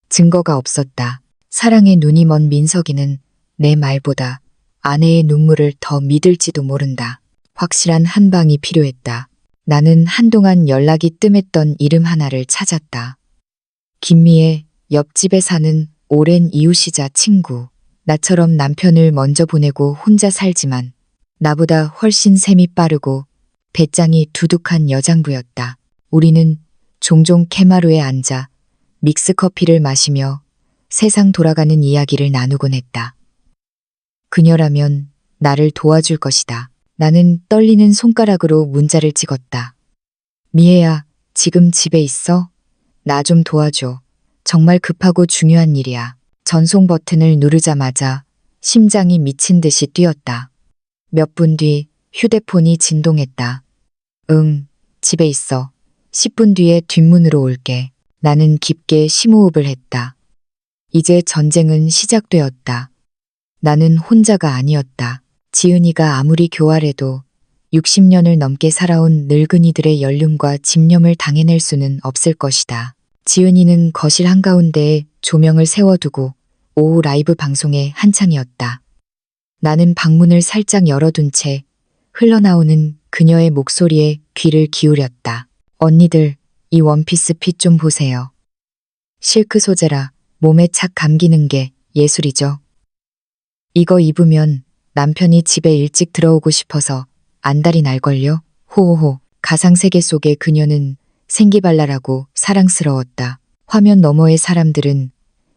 증거가 없었다. 사랑에 눈이 먼 민석이는 내 말보다 아내의 눈물을 더 믿을지도 모른다. 확실한 한 방이 필요했다. 나는 한동안 연락이 뜸했던 이름 하나를 찾았다. 김미애, 옆집에 사는 오랜 이웃이자 친구. 나처럼 남편을 먼저 보내고 혼자 살지만 나보다 훨씬 셈이 빠르고 배짱이 두둑한 여장부였다. 우리는 종종 캐마루에 앉아 믹스커피를 마시며 세상 돌아가는 이야기를 나누곤 했다. 그녀라면 나를 도와줄 것이다. 나는 떨리는 손가락으로 문자를 찍었다. 미애야, 지금 집에 있어? 나 좀 도와줘. 정말 급하고 중요한 일이야. 전송 버튼을 누르자마자 심장이 미친 듯이 뛰었다. 몇 분 뒤 휴대폰이 진동했다. 응, 집에 있어. 10분 뒤에 뒷문으로 올게. 나는 깊게 심호흡을 했다. 이제 전쟁은 시작되었다. 나는 혼자가 아니었다. 지은이가 아무리 교활해도 60년을 넘게 살아온 늙은이들의 연륜과 집념을 당해낼 수는 없을 것이다. 지은이는 거실 한가운데에 조명을 세워두고 오후 라이브 방송에 한창이었다. 나는 방문을 살짝 열어둔 채 흘러나오는 그녀의 목소리에 귀를 기울였다. 언니들, 이 원피스 핏 좀 보세요. 실크 소재라 몸에 착 감기는 게 예술이죠. 이거 입으면 남편이 집에 일찍 들어오고 싶어서 안달이 날걸요? 호호호. 가상세계 속의 그녀는 생기발랄하고 사랑스러웠다. 화면 너머의 사람들은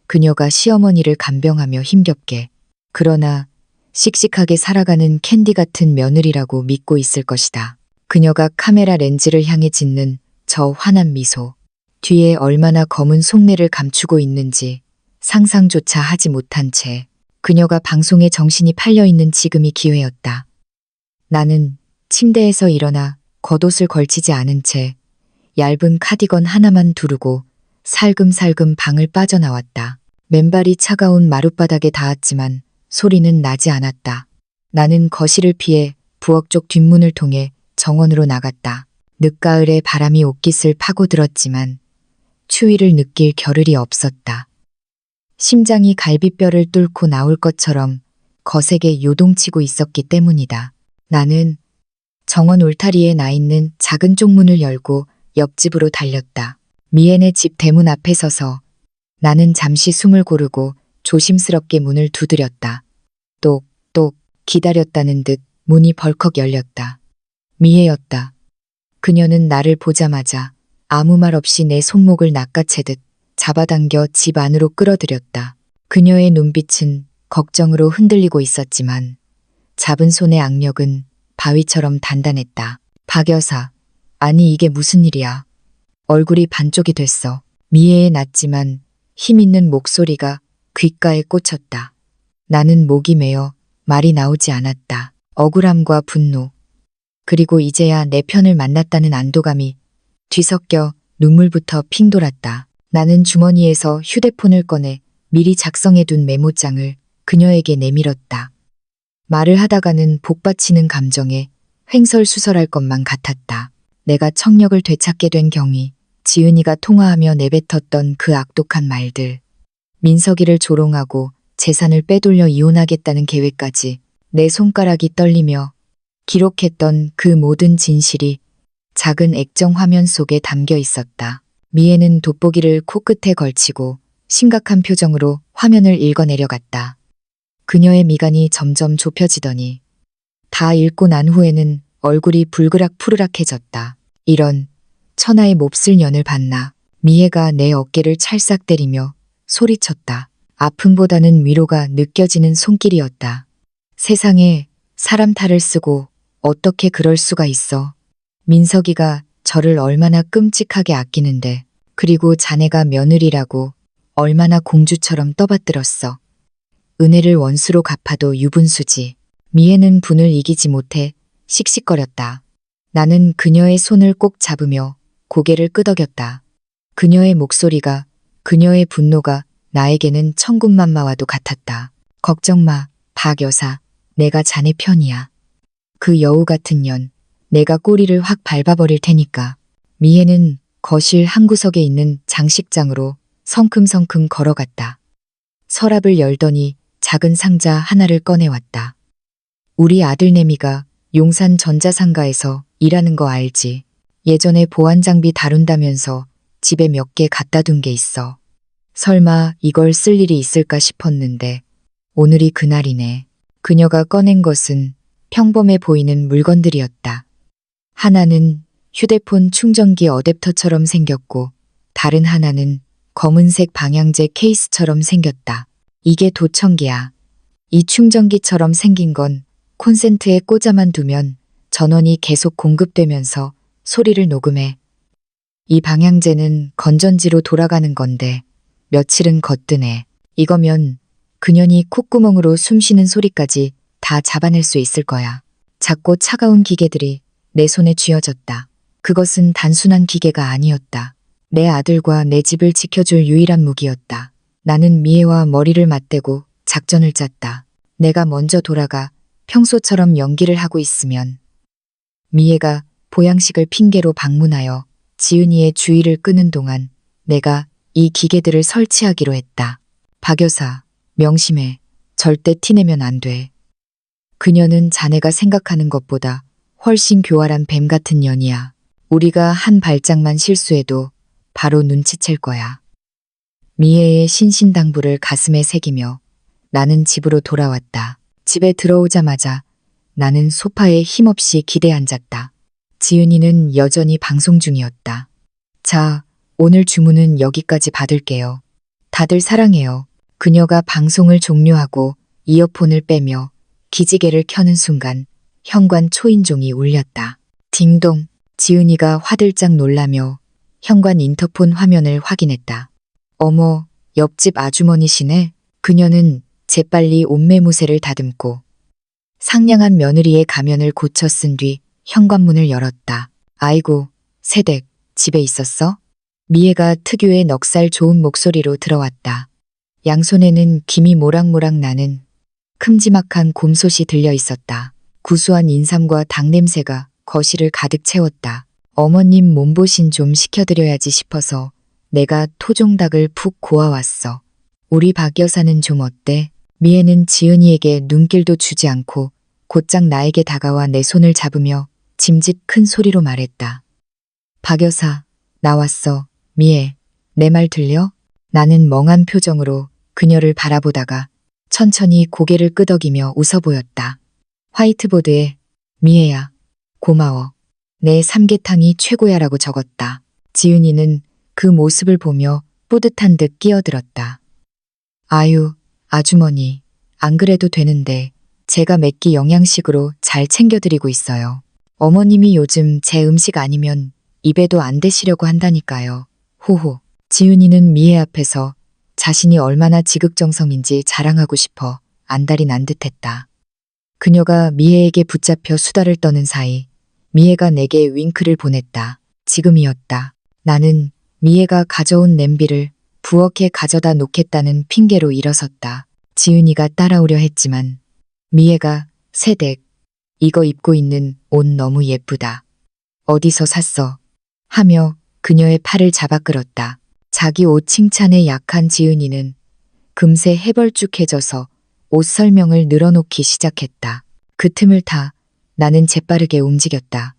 그녀가 시어머니를 간병하며 힘겹게, 그러나 씩씩하게 살아가는 캔디 같은 며느리라고 믿고 있을 것이다. 그녀가 카메라 렌즈를 향해 짓는 저 환한 미소, 뒤에 얼마나 검은 속내를 감추고 있는지 상상조차 하지 못한 채 그녀가 방송에 정신이 팔려 있는 지금이 기회였다. 나는 침대에서 일어나 겉옷을 걸치지 않은 채 얇은 카디건 하나만 두르고 살금살금 방을 빠져나왔다. 맨발이 차가운 마룻바닥에 닿았지만 소리는 나지 않았다. 나는 거실을 피해 부엌 쪽 뒷문을 통해 정원으로 나갔다. 늦가을에 바람이 옷깃을 파고들었지만 추위를 느낄 겨를이 없었다. 심장이 갈비뼈를 뚫고 나올 것처럼 거세게 요동치고 있었기 때문이다. 나는 정원 울타리에 나 있는 작은 쪽문을 열고 옆집으로 달렸다. 미애네 집 대문 앞에 서서 나는 잠시 숨을 고르고 조심스럽게 문을 두드렸다. 똑똑 기다렸다는 듯 문이 벌컥 열렸다. 미애였다. 그녀는 나를 보자마자 아무 말 없이 내 손목을 낚아채듯 잡아당겨 집 안으로 끌어들였다. 그녀의 눈빛은 걱정으로 흔들리고 있었지만 잡은 손의 악력은 바위처럼 단단했다. 박 여사, 아니 이게 무슨 일이야. 얼굴이 반쪽이 됐어. 미애의 낮지만 힘있는 목소리가 귓가에 꽂혔다. 나는 목이 메어 말이 나오지 않았다. 억울함과 분노, 그리고 이제야 내 편을 만났다는 안도감이 뒤섞여 눈물부터 핑 돌았다. 나는 주머니에서 휴대폰을 꺼내 미리 작성해둔 메모장을 그녀에게 내밀었다. 말을 하다가는 복받치는 감정에 횡설수설할 것만 같았다. 내가 청력을 되찾게 된 경위, 지은이가 통화하며 내뱉었던 그 악독한 말들, 민석이를 조롱하고 재산을 빼돌려 이혼하겠다는 계획까지 내 손가락이 떨리며 기록했던 그 모든 진실이 작은 액정 화면 속에 담겨 있었다. 미애는 돋보기를 코끝에 걸치고 심각한 표정으로 화면을 읽어내려갔다. 그녀의 미간이 점점 좁혀지더니 다 읽고 난 후에는 얼굴이 불그락푸르락해졌다. 이런 천하의 몹쓸 년을 봤나. 미애가 내 어깨를 찰싹 때리며 소리쳤다. 아픔보다는 위로가 느껴지는 손길이었다. 세상에 사람 탈을 쓰고 어떻게 그럴 수가 있어. 민석이가 저를 얼마나 끔찍하게 아끼는데, 그리고 자네가 며느리라고 얼마나 공주처럼 떠받들었어. 은혜를 원수로 갚아도 유분수지. 미애는 분을 이기지 못해 씩씩거렸다. 나는 그녀의 손을 꼭 잡으며 고개를 끄덕였다. 그녀의 목소리가, 그녀의 분노가 나에게는 천군만마와도 같았다. 걱정 마, 박 여사. 내가 자네 편이야. 그 여우 같은 년, 내가 꼬리를 확 밟아버릴 테니까. 미애는 거실 한구석에 있는 장식장으로 성큼성큼 걸어갔다. 서랍을 열더니 작은 상자 하나를 꺼내왔다. 우리 아들내미가 용산 전자상가에서 일하는 거 알지? 예전에 보안장비 다룬다면서 집에 몇 개 갖다 둔 게 있어. 설마 이걸 쓸 일이 있을까 싶었는데 오늘이 그날이네. 그녀가 꺼낸 것은 평범해 보이는 물건들이었다. 하나는 휴대폰 충전기 어댑터처럼 생겼고 다른 하나는 검은색 방향제 케이스처럼 생겼다. 이게 도청기야. 이 충전기처럼 생긴 건 콘센트에 꽂아만 두면 전원이 계속 공급되면서 소리를 녹음해. 이 방향제는 건전지로 돌아가는 건데 며칠은 거뜬해. 이거면 그년이 콧구멍으로 숨쉬는 소리까지 다 잡아낼 수 있을 거야. 작고 차가운 기계들이 내 손에 쥐어졌다. 그것은 단순한 기계가 아니었다. 내 아들과 내 집을 지켜줄 유일한 무기였다. 나는 미애와 머리를 맞대고 작전을 짰다. 내가 먼저 돌아가 평소처럼 연기를 하고 있으면 미애가 보양식을 핑계로 방문하여 지은이의 주의를 끄는 동안 내가 이 기계들을 설치하기로 했다. 박 여사, 명심해. 절대 티내면 안 돼. 그녀는 자네가 생각하는 것보다 훨씬 교활한 뱀 같은 년이야. 우리가 한 발짝만 실수해도 바로 눈치챌 거야. 미애의 신신당부를 가슴에 새기며 나는 집으로 돌아왔다. 집에 들어오자마자 나는 소파에 힘없이 기대 앉았다. 지은이는 여전히 방송 중이었다. 자, 오늘 주문은 여기까지 받을게요. 다들 사랑해요. 그녀가 방송을 종료하고 이어폰을 빼며 기지개를 켜는 순간 현관 초인종이 울렸다. 딩동. 지은이가 화들짝 놀라며 현관 인터폰 화면을 확인했다. 어머, 옆집 아주머니시네. 그녀는 재빨리 옷매무새를 다듬고 상냥한 며느리의 가면을 고쳐 쓴 뒤 현관문을 열었다. 아이고, 새댁, 집에 있었어? 미애가 특유의 넉살 좋은 목소리로 들어왔다. 양손에는 김이 모락모락 나는 큼지막한 곰솥이 들려 있었다. 구수한 인삼과 닭냄새가 거실을 가득 채웠다. 어머님 몸보신 좀 시켜드려야지 싶어서 내가 토종닭을 푹 고아왔어. 우리 박 여사는 좀 어때? 미애는 지은이에게 눈길도 주지 않고 곧장 나에게 다가와 내 손을 잡으며 짐짓 큰 소리로 말했다. 박 여사, 나왔어. 미애, 내 말 들려? 나는 멍한 표정으로 그녀를 바라보다가 천천히 고개를 끄덕이며 웃어 보였다. 화이트보드에 미애야, 고마워. 내 삼계탕이 최고야라고 적었다. 지은이는 그 모습을 보며 뿌듯한 듯 끼어들었다. 아유, 아주머니, 안 그래도 되는데 제가 몇 끼 영양식으로 잘 챙겨드리고 있어요. 어머님이 요즘 제 음식 아니면 입에도 안 대시려고 한다니까요. 호호. 지은이는 미애 앞에서 자신이 얼마나 지극정성인지 자랑하고 싶어 안달이 난 듯했다. 그녀가 미애에게 붙잡혀 수다를 떠는 사이 미애가 내게 윙크를 보냈다. 지금이었다. 나는 미애가 가져온 냄비를 부엌에 가져다 놓겠다는 핑계로 일어섰다. 지은이가 따라오려 했지만 미애가 새댁, 이거 입고 있는 옷 너무 예쁘다. 어디서 샀어? 하며 그녀의 팔을 잡아 끌었다. 자기 옷 칭찬에 약한 지은이는 금세 해벌쭉해져서 옷 설명을 늘어놓기 시작했다. 그 틈을 타 나는 재빠르게 움직였다.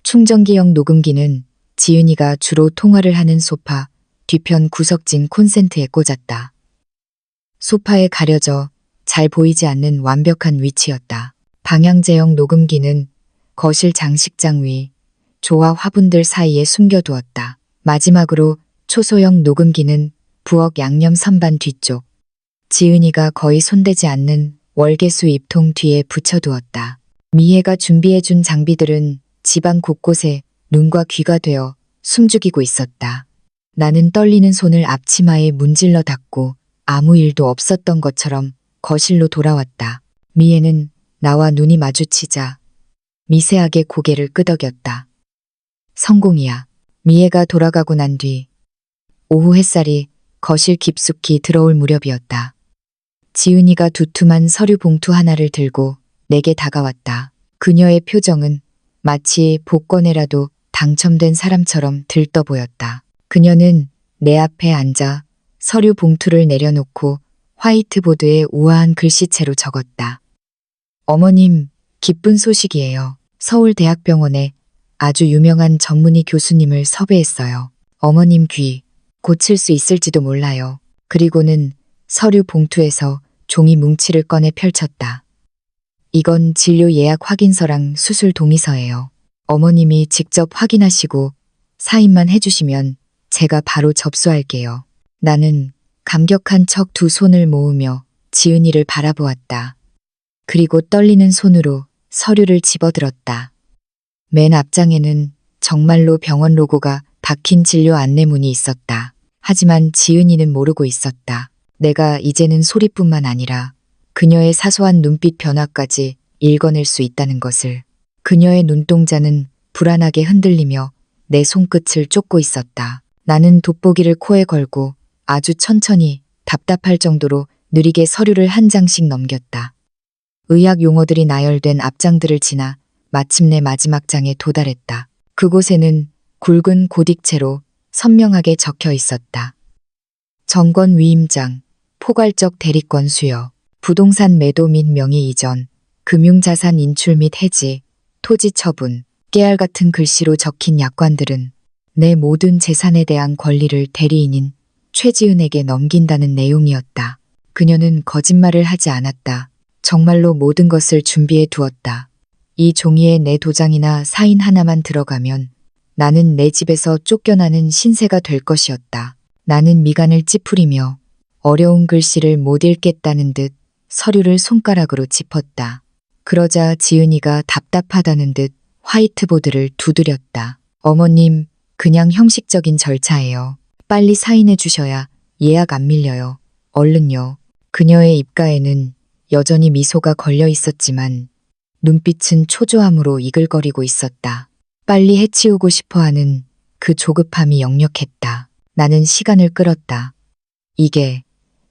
충전기형 녹음기는 지은이가 주로 통화를 하는 소파 뒤편 구석진 콘센트에 꽂았다. 소파에 가려져 잘 보이지 않는 완벽한 위치였다. 방향제형 녹음기는 거실 장식장 위 조화 화분들 사이에 숨겨두었다. 마지막으로 초소형 녹음기는 부엌 양념 선반 뒤쪽, 지은이가 거의 손대지 않는 월계수 입통 뒤에 붙여두었다. 미애가 준비해준 장비들은 집안 곳곳에 눈과 귀가 되어 숨죽이고 있었다. 나는 떨리는 손을 앞치마에 문질러 닫고 아무 일도 없었던 것처럼 거실로 돌아왔다. 미애는 나와 눈이 마주치자 미세하게 고개를 끄덕였다. 성공이야. 미애가 돌아가고 난 뒤 오후 햇살이 거실 깊숙이 들어올 무렵이었다. 지은이가 두툼한 서류 봉투 하나를 들고 내게 다가왔다. 그녀의 표정은 마치 복권에라도 당첨된 사람처럼 들떠 보였다. 그녀는 내 앞에 앉아 서류 봉투를 내려놓고 화이트보드에 우아한 글씨체로 적었다. 어머님, 기쁜 소식이에요. 서울대학병원에 아주 유명한 전문의 교수님을 섭외했어요. 어머님 귀 고칠 수 있을지도 몰라요. 그리고는 서류 봉투에서 종이 뭉치를 꺼내 펼쳤다. 이건 진료 예약 확인서랑 수술 동의서예요. 어머님이 직접 확인하시고 사인만 해주시면 제가 바로 접수할게요. 나는 감격한 척 두 손을 모으며 지은이를 바라보았다. 그리고 떨리는 손으로 서류를 집어들었다. 맨 앞장에는 정말로 병원 로고가 박힌 진료 안내문이 있었다. 하지만 지은이는 모르고 있었다. 내가 이제는 소리뿐만 아니라 그녀의 사소한 눈빛 변화까지 읽어낼 수 있다는 것을. 그녀의 눈동자는 불안하게 흔들리며 내 손끝을 쫓고 있었다. 나는 돋보기를 코에 걸고 아주 천천히 답답할 정도로 느리게 서류를 한 장씩 넘겼다. 의학 용어들이 나열된 앞장들을 지나 마침내 마지막 장에 도달했다. 그곳에는 굵은 고딕체로 선명하게 적혀 있었다. 정권 위임장, 포괄적 대리권 수여, 부동산 매도 및 명의 이전, 금융자산 인출 및 해지, 토지 처분, 깨알 같은 글씨로 적힌 약관들은 내 모든 재산에 대한 권리를 대리인인 최지은에게 넘긴다는 내용이었다. 그녀는 거짓말을 하지 않았다. 정말로 모든 것을 준비해 두었다. 이 종이에 내 도장이나 사인 하나만 들어가면 나는 내 집에서 쫓겨나는 신세가 될 것이었다. 나는 미간을 찌푸리며 어려운 글씨를 못 읽겠다는 듯 서류를 손가락으로 짚었다. 그러자 지은이가 답답하다는 듯 화이트보드를 두드렸다. 어머님, 그냥 형식적인 절차예요. 빨리 사인해 주셔야 예약 안 밀려요. 얼른요. 그녀의 입가에는 여전히 미소가 걸려 있었지만 눈빛은 초조함으로 이글거리고 있었다. 빨리 해치우고 싶어하는 그 조급함이 역력했다. 나는 시간을 끌었다. 이게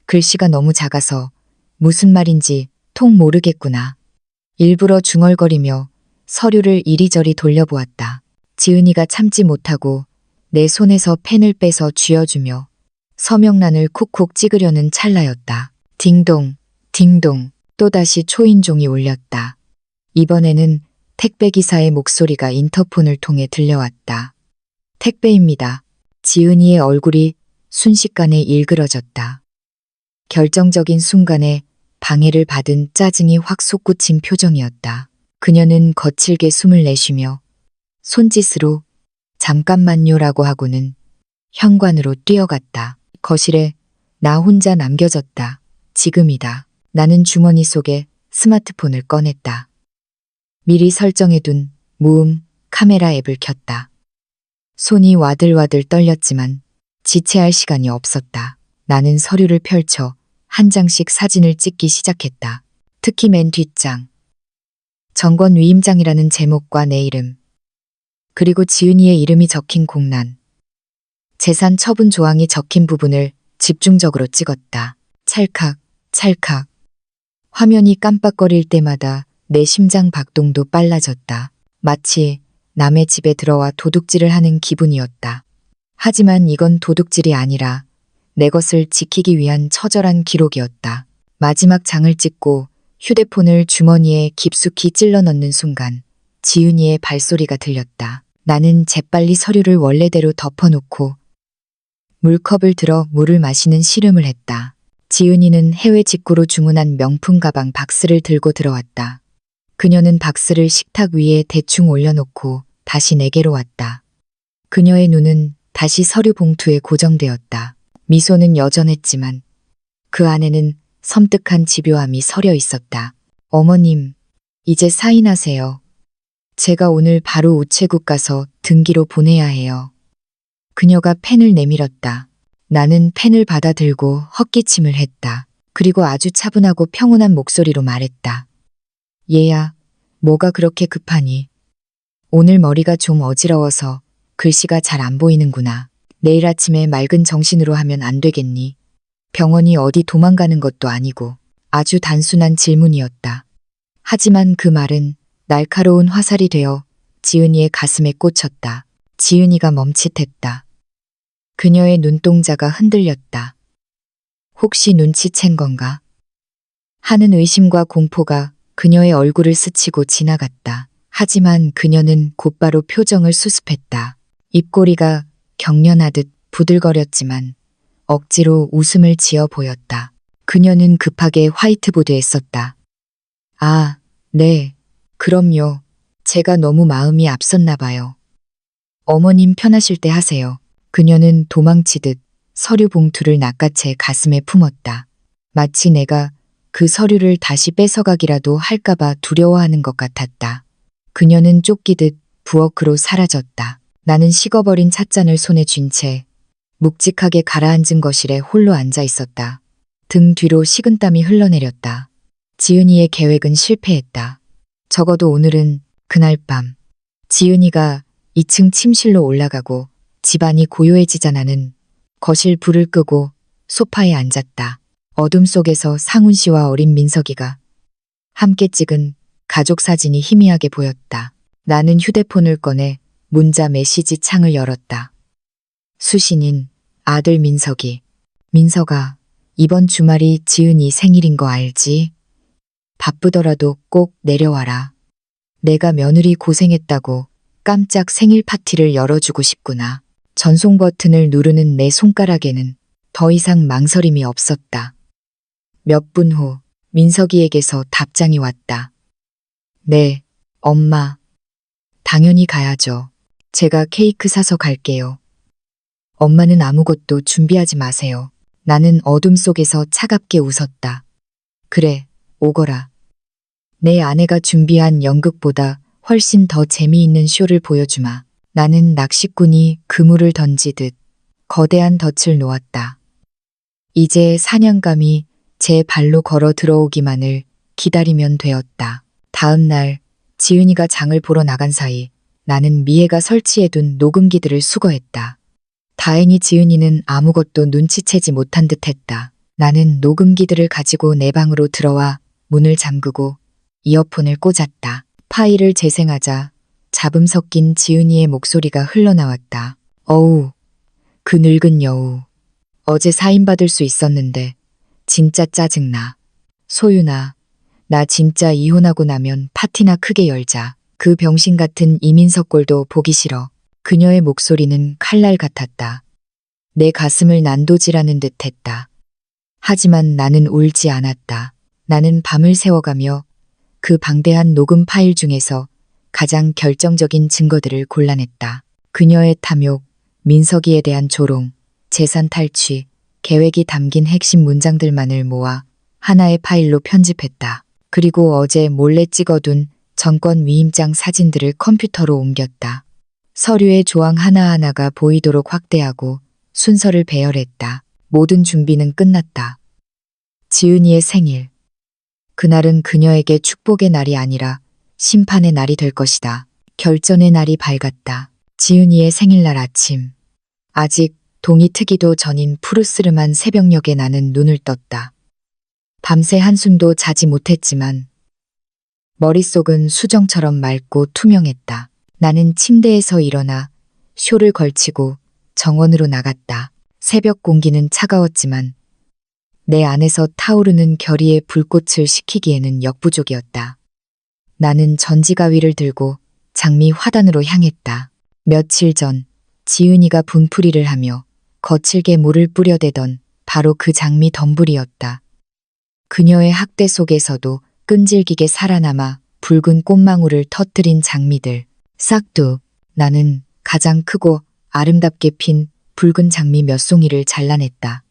글씨가 너무 작아서 무슨 말인지 통 모르겠구나. 일부러 중얼거리며 서류를 이리저리 돌려보았다. 지은이가 참지 못하고 내 손에서 펜을 빼서 쥐어주며 서명란을 쿡쿡 찍으려는 찰나였다. 딩동, 딩동, 또다시 초인종이 울렸다. 이번에는 택배기사의 목소리가 인터폰을 통해 들려왔다. 택배입니다. 지은이의 얼굴이 순식간에 일그러졌다. 결정적인 순간에 방해를 받은 짜증이 확 솟구친 표정이었다. 그녀는 거칠게 숨을 내쉬며 손짓으로 잠깐만요라고 하고는 현관으로 뛰어갔다. 거실에 나 혼자 남겨졌다. 지금이다. 나는 주머니 속에 스마트폰을 꺼냈다. 미리 설정해둔 무음 카메라 앱을 켰다. 손이 와들와들 떨렸지만 지체할 시간이 없었다. 나는 서류를 펼쳐 한 장씩 사진을 찍기 시작했다. 특히 맨 뒷장. 정권 위임장이라는 제목과 내 이름. 그리고 지은이의 이름이 적힌 공란. 재산 처분 조항이 적힌 부분을 집중적으로 찍었다. 찰칵, 찰칵. 화면이 깜빡거릴 때마다 내 심장 박동도 빨라졌다. 마치 남의 집에 들어와 도둑질을 하는 기분이었다. 하지만 이건 도둑질이 아니라 내 것을 지키기 위한 처절한 기록이었다. 마지막 장을 찍고 휴대폰을 주머니에 깊숙이 찔러 넣는 순간 지은이의 발소리가 들렸다. 나는 재빨리 서류를 원래대로 덮어놓고 물컵을 들어 물을 마시는 씨름을 했다. 지은이는 해외 직구로 주문한 명품 가방 박스를 들고 들어왔다. 그녀는 박스를 식탁 위에 대충 올려놓고 다시 내게로 왔다. 그녀의 눈은 다시 서류 봉투에 고정되었다. 미소는 여전했지만 그 안에는 섬뜩한 집요함이 서려 있었다. 어머님, 이제 사인하세요. 제가 오늘 바로 우체국 가서 등기로 보내야 해요. 그녀가 펜을 내밀었다. 나는 펜을 받아들고 헛기침을 했다. 그리고 아주 차분하고 평온한 목소리로 말했다. 얘야, 뭐가 그렇게 급하니? 오늘 머리가 좀 어지러워서 글씨가 잘 안 보이는구나. 내일 아침에 맑은 정신으로 하면 안 되겠니? 병원이 어디 도망가는 것도 아니고 아주 단순한 질문이었다. 하지만 그 말은 날카로운 화살이 되어 지은이의 가슴에 꽂혔다. 지은이가 멈칫했다. 그녀의 눈동자가 흔들렸다. 혹시 눈치챈 건가? 하는 의심과 공포가 그녀의 얼굴을 스치고 지나갔다. 하지만 그녀는 곧바로 표정을 수습했다. 입꼬리가 경련하듯 부들거렸지만 억지로 웃음을 지어 보였다. 그녀는 급하게 화이트보드에 썼다. 아, 네. 그럼요. 제가 너무 마음이 앞섰나 봐요. 어머님 편하실 때 하세요. 그녀는 도망치듯 서류 봉투를 낚아채 가슴에 품었다. 마치 내가 그 서류를 다시 뺏어가기라도 할까봐 두려워하는 것 같았다. 그녀는 쫓기듯 부엌으로 사라졌다. 나는 식어버린 찻잔을 손에 쥔 채 묵직하게 가라앉은 거실에 홀로 앉아 있었다. 등 뒤로 식은땀이 흘러내렸다. 지은이의 계획은 실패했다. 적어도 오늘은 그날 밤 지은이가 2층 침실로 올라가고 집안이 고요해지자 나는 거실 불을 끄고 소파에 앉았다. 어둠 속에서 상훈 씨와 어린 민석이가 함께 찍은 가족 사진이 희미하게 보였다. 나는 휴대폰을 꺼내 문자 메시지 창을 열었다. 수신인 아들 민석이. 민석아, 이번 주말이 지은이 생일인 거 알지? 바쁘더라도 꼭 내려와라. 내가 며느리 고생했다고 깜짝 생일 파티를 열어주고 싶구나. 전송 버튼을 누르는 내 손가락에는 더 이상 망설임이 없었다. 몇 분 후 민석이에게서 답장이 왔다. 네, 엄마. 당연히 가야죠. 제가 케이크 사서 갈게요. 엄마는 아무것도 준비하지 마세요. 나는 어둠 속에서 차갑게 웃었다. 그래, 오거라. 내 아내가 준비한 연극보다 훨씬 더 재미있는 쇼를 보여주마. 나는 낚시꾼이 그물을 던지듯 거대한 덫을 놓았다. 이제 사냥감이 제 발로 걸어 들어오기만을 기다리면 되었다. 다음 날 지은이가 장을 보러 나간 사이 나는 미애가 설치해둔 녹음기들을 수거했다. 다행히 지은이는 아무것도 눈치채지 못한 듯했다. 나는 녹음기들을 가지고 내 방으로 들어와 문을 잠그고 이어폰을 꽂았다. 파일을 재생하자 잡음 섞인 지은이의 목소리가 흘러나왔다. 어우, 그 늙은 여우. 어제 사인받을 수 있었는데 진짜 짜증나. 소윤아, 나 진짜 이혼하고 나면 파티나 크게 열자. 그 병신 같은 이민석 꼴도 보기 싫어. 그녀의 목소리는 칼날 같았다. 내 가슴을 난도질하는 듯했다. 하지만 나는 울지 않았다. 나는 밤을 새워가며 그 방대한 녹음 파일 중에서 가장 결정적인 증거들을 골라냈다. 그녀의 탐욕, 민석이에 대한 조롱, 재산 탈취, 계획이 담긴 핵심 문장들만을 모아 하나의 파일로 편집했다. 그리고 어제 몰래 찍어둔 정권 위임장 사진들을 컴퓨터로 옮겼다. 서류의 조항 하나하나가 보이도록 확대하고 순서를 배열했다. 모든 준비는 끝났다. 지은이의 생일. 그날은 그녀에게 축복의 날이 아니라 심판의 날이 될 것이다. 결전의 날이 밝았다. 지은이의 생일날 아침. 아직 동이 트기도 전인 푸르스름한 새벽녘에 나는 눈을 떴다. 밤새 한숨도 자지 못했지만 머릿속은 수정처럼 맑고 투명했다. 나는 침대에서 일어나 쇼를 걸치고 정원으로 나갔다. 새벽 공기는 차가웠지만 내 안에서 타오르는 결의의 불꽃을 식히기에는 역부족이었다. 나는 전지가위를 들고 장미 화단으로 향했다. 며칠 전 지은이가 분풀이를 하며 거칠게 물을 뿌려대던 바로 그 장미 덤불이었다. 그녀의 학대 속에서도 끈질기게 살아남아 붉은 꽃망울을 터뜨린 장미들. 싹둑. 나는 가장 크고 아름답게 핀 붉은 장미 몇 송이를 잘라냈다.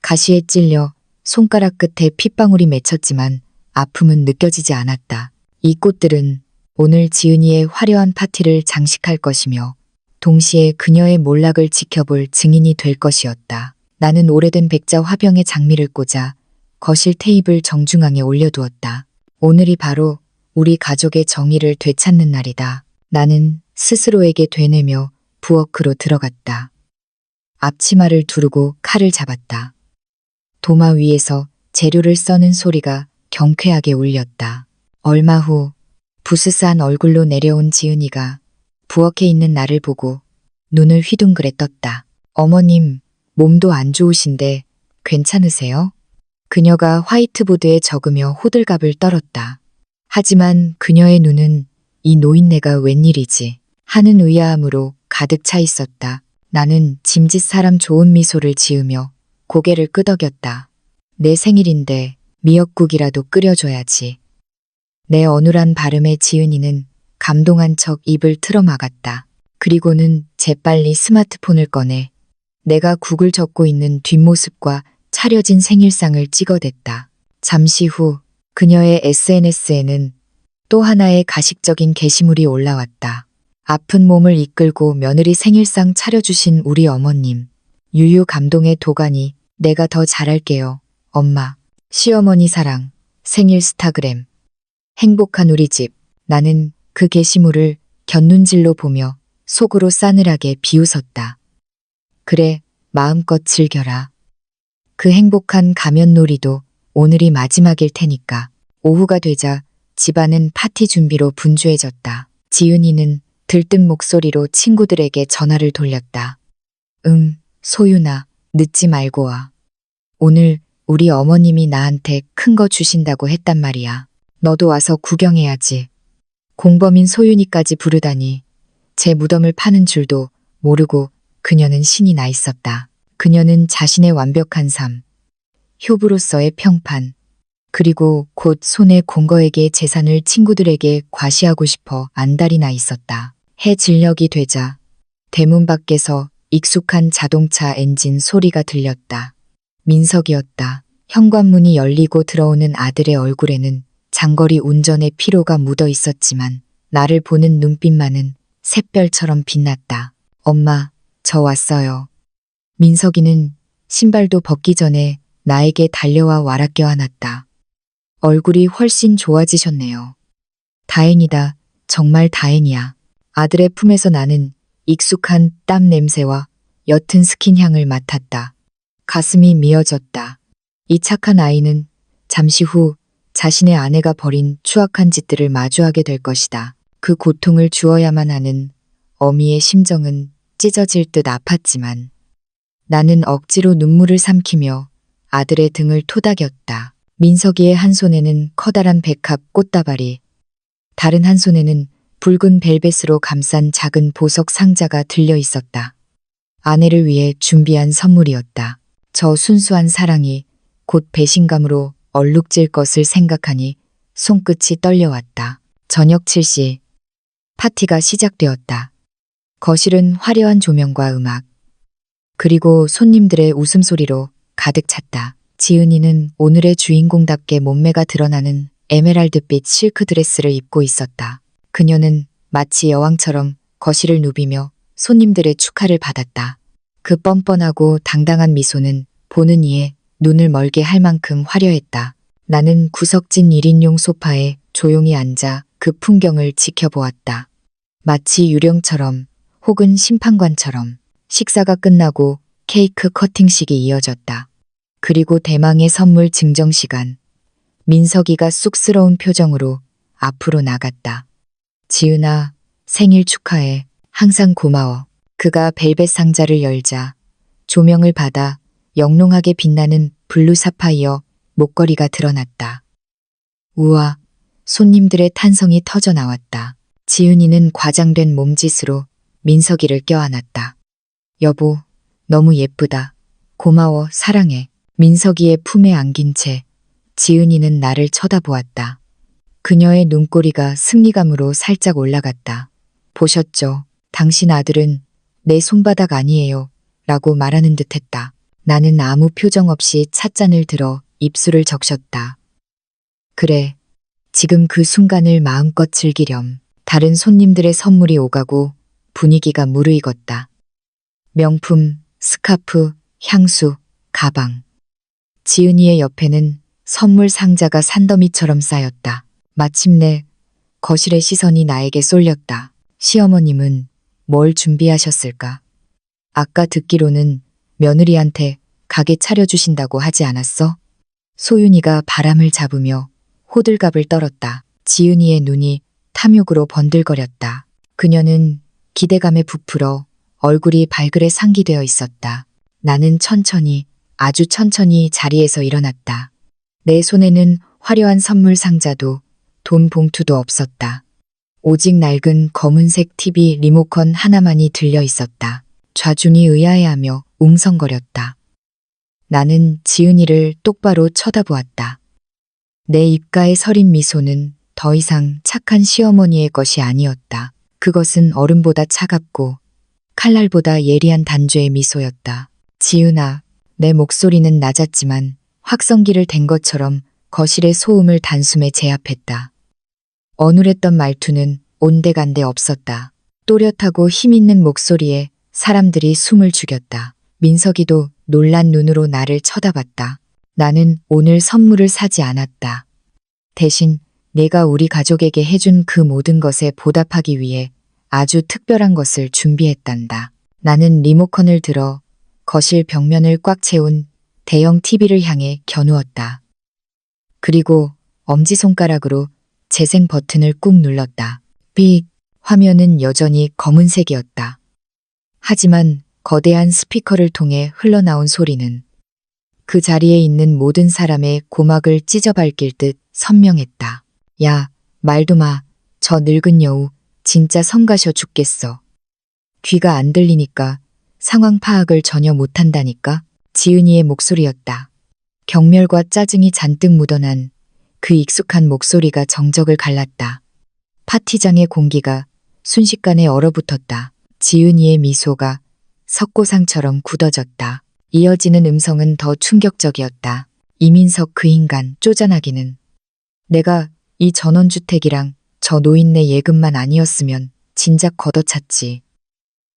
가시에 찔려 손가락 끝에 핏방울이 맺혔지만 아픔은 느껴지지 않았다. 이 꽃들은 오늘 지은이의 화려한 파티를 장식할 것이며 동시에 그녀의 몰락을 지켜볼 증인이 될 것이었다. 나는 오래된 백자 화병에 장미를 꽂아 거실 테이블 정중앙에 올려두었다. 오늘이 바로 우리 가족의 정의를 되찾는 날이다. 나는 스스로에게 되뇌며 부엌으로 들어갔다. 앞치마를 두르고 칼을 잡았다. 도마 위에서 재료를 써는 소리가 경쾌하게 울렸다. 얼마 후 부스스한 얼굴로 내려온 지은이가 부엌에 있는 나를 보고 눈을 휘둥그레 떴다. 어머님, 몸도 안 좋으신데 괜찮으세요? 그녀가 화이트보드에 적으며 호들갑을 떨었다. 하지만 그녀의 눈은 이 노인네가 웬일이지 하는 의아함으로 가득 차 있었다. 나는 짐짓 사람 좋은 미소를 지으며 고개를 끄덕였다. 내 생일인데 미역국이라도 끓여줘야지. 내 어눌한 발음에 지은이는 감동한 척 입을 틀어막았다. 그리고는 재빨리 스마트폰을 꺼내 내가 국을 적고 있는 뒷모습과 차려진 생일상을 찍어댔다. 잠시 후 그녀의 SNS에는 또 하나의 가식적인 게시물이 올라왔다. 아픈 몸을 이끌고 며느리 생일상 차려주신 우리 어머님. 유유 감동의 도가니. 내가 더 잘할게요. 엄마. 시어머니 사랑. 생일 스타그램. 행복한 우리 집. 나는 그 게시물을 곁눈질로 보며 속으로 싸늘하게 비웃었다. 그래, 마음껏 즐겨라. 그 행복한 가면놀이도 오늘이 마지막일 테니까. 오후가 되자 집안은 파티 준비로 분주해졌다. 지은이는 들뜬 목소리로 친구들에게 전화를 돌렸다. 소윤아, 늦지 말고 와. 오늘 우리 어머님이 나한테 큰 거 주신다고 했단 말이야. 너도 와서 구경해야지. 공범인 소윤이까지 부르다니 제 무덤을 파는 줄도 모르고 그녀는 신이 나 있었다. 그녀는 자신의 완벽한 삶, 효부로서의 평판, 그리고 곧 손에 공거에게 재산을 친구들에게 과시하고 싶어 안달이 나 있었다. 해 진력이 되자 대문 밖에서 익숙한 자동차 엔진 소리가 들렸다. 민석이었다. 현관문이 열리고 들어오는 아들의 얼굴에는 장거리 운전의 피로가 묻어 있었지만 나를 보는 눈빛만은 샛별처럼 빛났다. 엄마, 저 왔어요. 민석이는 신발도 벗기 전에 나에게 달려와 와라 껴안았다. 얼굴이 훨씬 좋아지셨네요. 다행이다. 정말 다행이야. 아들의 품에서 나는 익숙한 땀 냄새와 옅은 스킨 향을 맡았다. 가슴이 미어졌다. 이 착한 아이는 잠시 후 자신의 아내가 벌인 추악한 짓들을 마주하게 될 것이다. 그 고통을 주어야만 하는 어미의 심정은 찢어질 듯 아팠지만 나는 억지로 눈물을 삼키며 아들의 등을 토닥였다. 민석이의 한 손에는 커다란 백합 꽃다발이, 다른 한 손에는 붉은 벨벳으로 감싼 작은 보석 상자가 들려 있었다. 아내를 위해 준비한 선물이었다. 저 순수한 사랑이 곧 배신감으로 얼룩질 것을 생각하니 손끝이 떨려왔다. 저녁 7시 파티가 시작되었다. 거실은 화려한 조명과 음악, 그리고 손님들의 웃음소리로 가득 찼다. 지은이는 오늘의 주인공답게 몸매가 드러나는 에메랄드빛 실크 드레스를 입고 있었다. 그녀는 마치 여왕처럼 거실을 누비며 손님들의 축하를 받았다. 그 뻔뻔하고 당당한 미소는 보는 이에 눈을 멀게 할 만큼 화려했다. 나는 구석진 1인용 소파에 조용히 앉아 그 풍경을 지켜보았다. 마치 유령처럼 혹은 심판관처럼. 식사가 끝나고 케이크 커팅식이 이어졌다. 그리고 대망의 선물 증정 시간. 민석이가 쑥스러운 표정으로 앞으로 나갔다. 지은아, 생일 축하해. 항상 고마워. 그가 벨벳 상자를 열자 조명을 받아 영롱하게 빛나는 블루 사파이어 목걸이가 드러났다. 우와, 손님들의 탄성이 터져 나왔다. 지은이는 과장된 몸짓으로 민석이를 껴안았다. 여보, 너무 예쁘다. 고마워, 사랑해. 민석이의 품에 안긴 채 지은이는 나를 쳐다보았다. 그녀의 눈꼬리가 승리감으로 살짝 올라갔다. 보셨죠? 당신 아들은 내 손바닥 아니에요. 라고 말하는 듯 했다. 나는 아무 표정 없이 찻잔을 들어 입술을 적셨다. 그래, 지금 그 순간을 마음껏 즐기렴. 다른 손님들의 선물이 오가고 분위기가 무르익었다. 명품, 스카프, 향수, 가방. 지은이의 옆에는 선물 상자가 산더미처럼 쌓였다. 마침내 거실의 시선이 나에게 쏠렸다. 시어머님은 뭘 준비하셨을까? 아까 듣기로는 며느리한테 가게 차려주신다고 하지 않았어? 소윤이가 바람을 잡으며 호들갑을 떨었다. 지은이의 눈이 탐욕으로 번들거렸다. 그녀는 기대감에 부풀어 얼굴이 발그레 상기되어 있었다. 나는 천천히, 아주 천천히 자리에서 일어났다. 내 손에는 화려한 선물 상자도 돈 봉투도 없었다. 오직 낡은 검은색 TV 리모컨 하나만이 들려 있었다. 좌중이 의아해하며 웅성거렸다. 나는 지은이를 똑바로 쳐다보았다. 내 입가에 서린 미소는 더 이상 착한 시어머니의 것이 아니었다. 그것은 얼음보다 차갑고 칼날보다 예리한 단죄의 미소였다. 지은아, 내 목소리는 낮았지만 확성기를 댄 것처럼 거실의 소음을 단숨에 제압했다. 어눌했던 말투는 온데간데 없었다. 또렷하고 힘있는 목소리에 사람들이 숨을 죽였다. 민석이도 놀란 눈으로 나를 쳐다봤다. 나는 오늘 선물을 사지 않았다. 대신 내가 우리 가족에게 해준 그 모든 것에 보답하기 위해 아주 특별한 것을 준비했단다. 나는 리모컨을 들어 거실 벽면을 꽉 채운 대형 TV를 향해 겨누었다. 그리고 엄지손가락으로 재생 버튼을 꾹 눌렀다. 삑! 화면은 여전히 검은색이었다. 하지만 거대한 스피커를 통해 흘러나온 소리는 그 자리에 있는 모든 사람의 고막을 찢어밟힐 듯 선명했다. 야, 말도 마. 저 늙은 여우 진짜 성가셔 죽겠어. 귀가 안 들리니까 상황 파악을 전혀 못한다니까. 지은이의 목소리였다. 경멸과 짜증이 잔뜩 묻어난 그 익숙한 목소리가 정적을 갈랐다. 파티장의 공기가 순식간에 얼어붙었다. 지은이의 미소가 석고상처럼 굳어졌다. 이어지는 음성은 더 충격적이었다. 이민석 그 인간 쪼잔하기는. 내가 이 전원주택이랑 저 노인네 예금만 아니었으면 진작 걷어찼지.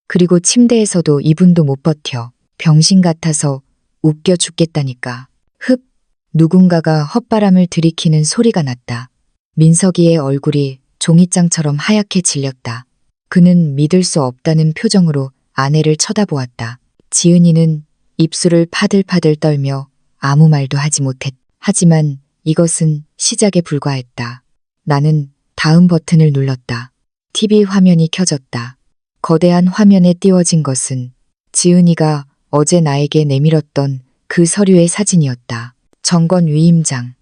그리고 침대에서도 이분도 못 버텨. 병신 같아서 웃겨 죽겠다니까. 흡! 누군가가 헛바람을 들이키는 소리가 났다. 민석이의 얼굴이 종이장처럼 하얗게 질렸다. 그는 믿을 수 없다는 표정으로 아내를 쳐다보았다. 지은이는 입술을 파들파들 떨며 아무 말도 하지 못했다. 하지만 이것은 시작에 불과했다. 나는 다음 버튼을 눌렀다. TV 화면이 켜졌다. 거대한 화면에 띄워진 것은 지은이가 어제 나에게 내밀었던 그 서류의 사진이었다. 정권 위임장.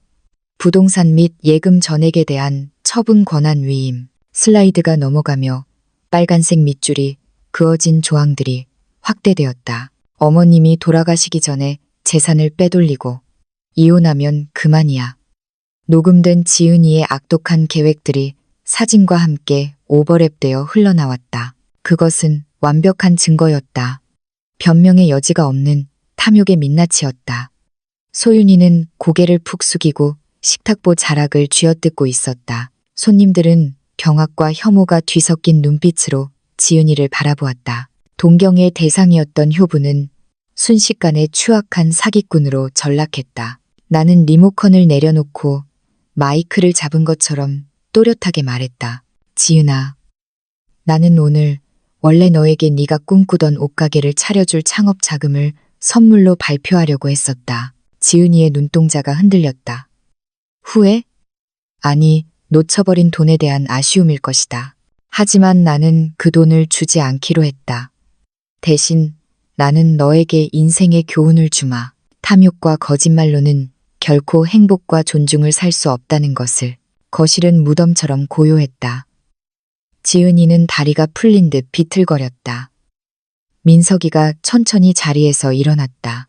부동산 및 예금 전액에 대한 처분 권한 위임. 슬라이드가 넘어가며 빨간색 밑줄이 그어진 조항들이 확대되었다. 어머님이 돌아가시기 전에 재산을 빼돌리고 이혼하면 그만이야. 녹음된 지은이의 악독한 계획들이 사진과 함께 오버랩되어 흘러나왔다. 그것은 완벽한 증거였다. 변명의 여지가 없는 탐욕의 민낯이었다. 소윤이는 고개를 푹 숙이고 식탁보 자락을 쥐어뜯고 있었다. 손님들은 경악과 혐오가 뒤섞인 눈빛으로 지은이를 바라보았다. 동경의 대상이었던 효부는 순식간에 추악한 사기꾼으로 전락했다. 나는 리모컨을 내려놓고 마이크를 잡은 것처럼 또렷하게 말했다. 지은아, 나는 오늘 원래 너에게 네가 꿈꾸던 옷가게를 차려줄 창업 자금을 선물로 발표하려고 했었다. 지은이의 눈동자가 흔들렸다. 후회? 아니, 놓쳐버린 돈에 대한 아쉬움일 것이다. 하지만 나는 그 돈을 주지 않기로 했다. 대신 나는 너에게 인생의 교훈을 주마. 탐욕과 거짓말로는 결코 행복과 존중을 살 수 없다는 것을. 거실은 무덤처럼 고요했다. 지은이는 다리가 풀린 듯 비틀거렸다. 민석이가 천천히 자리에서 일어났다.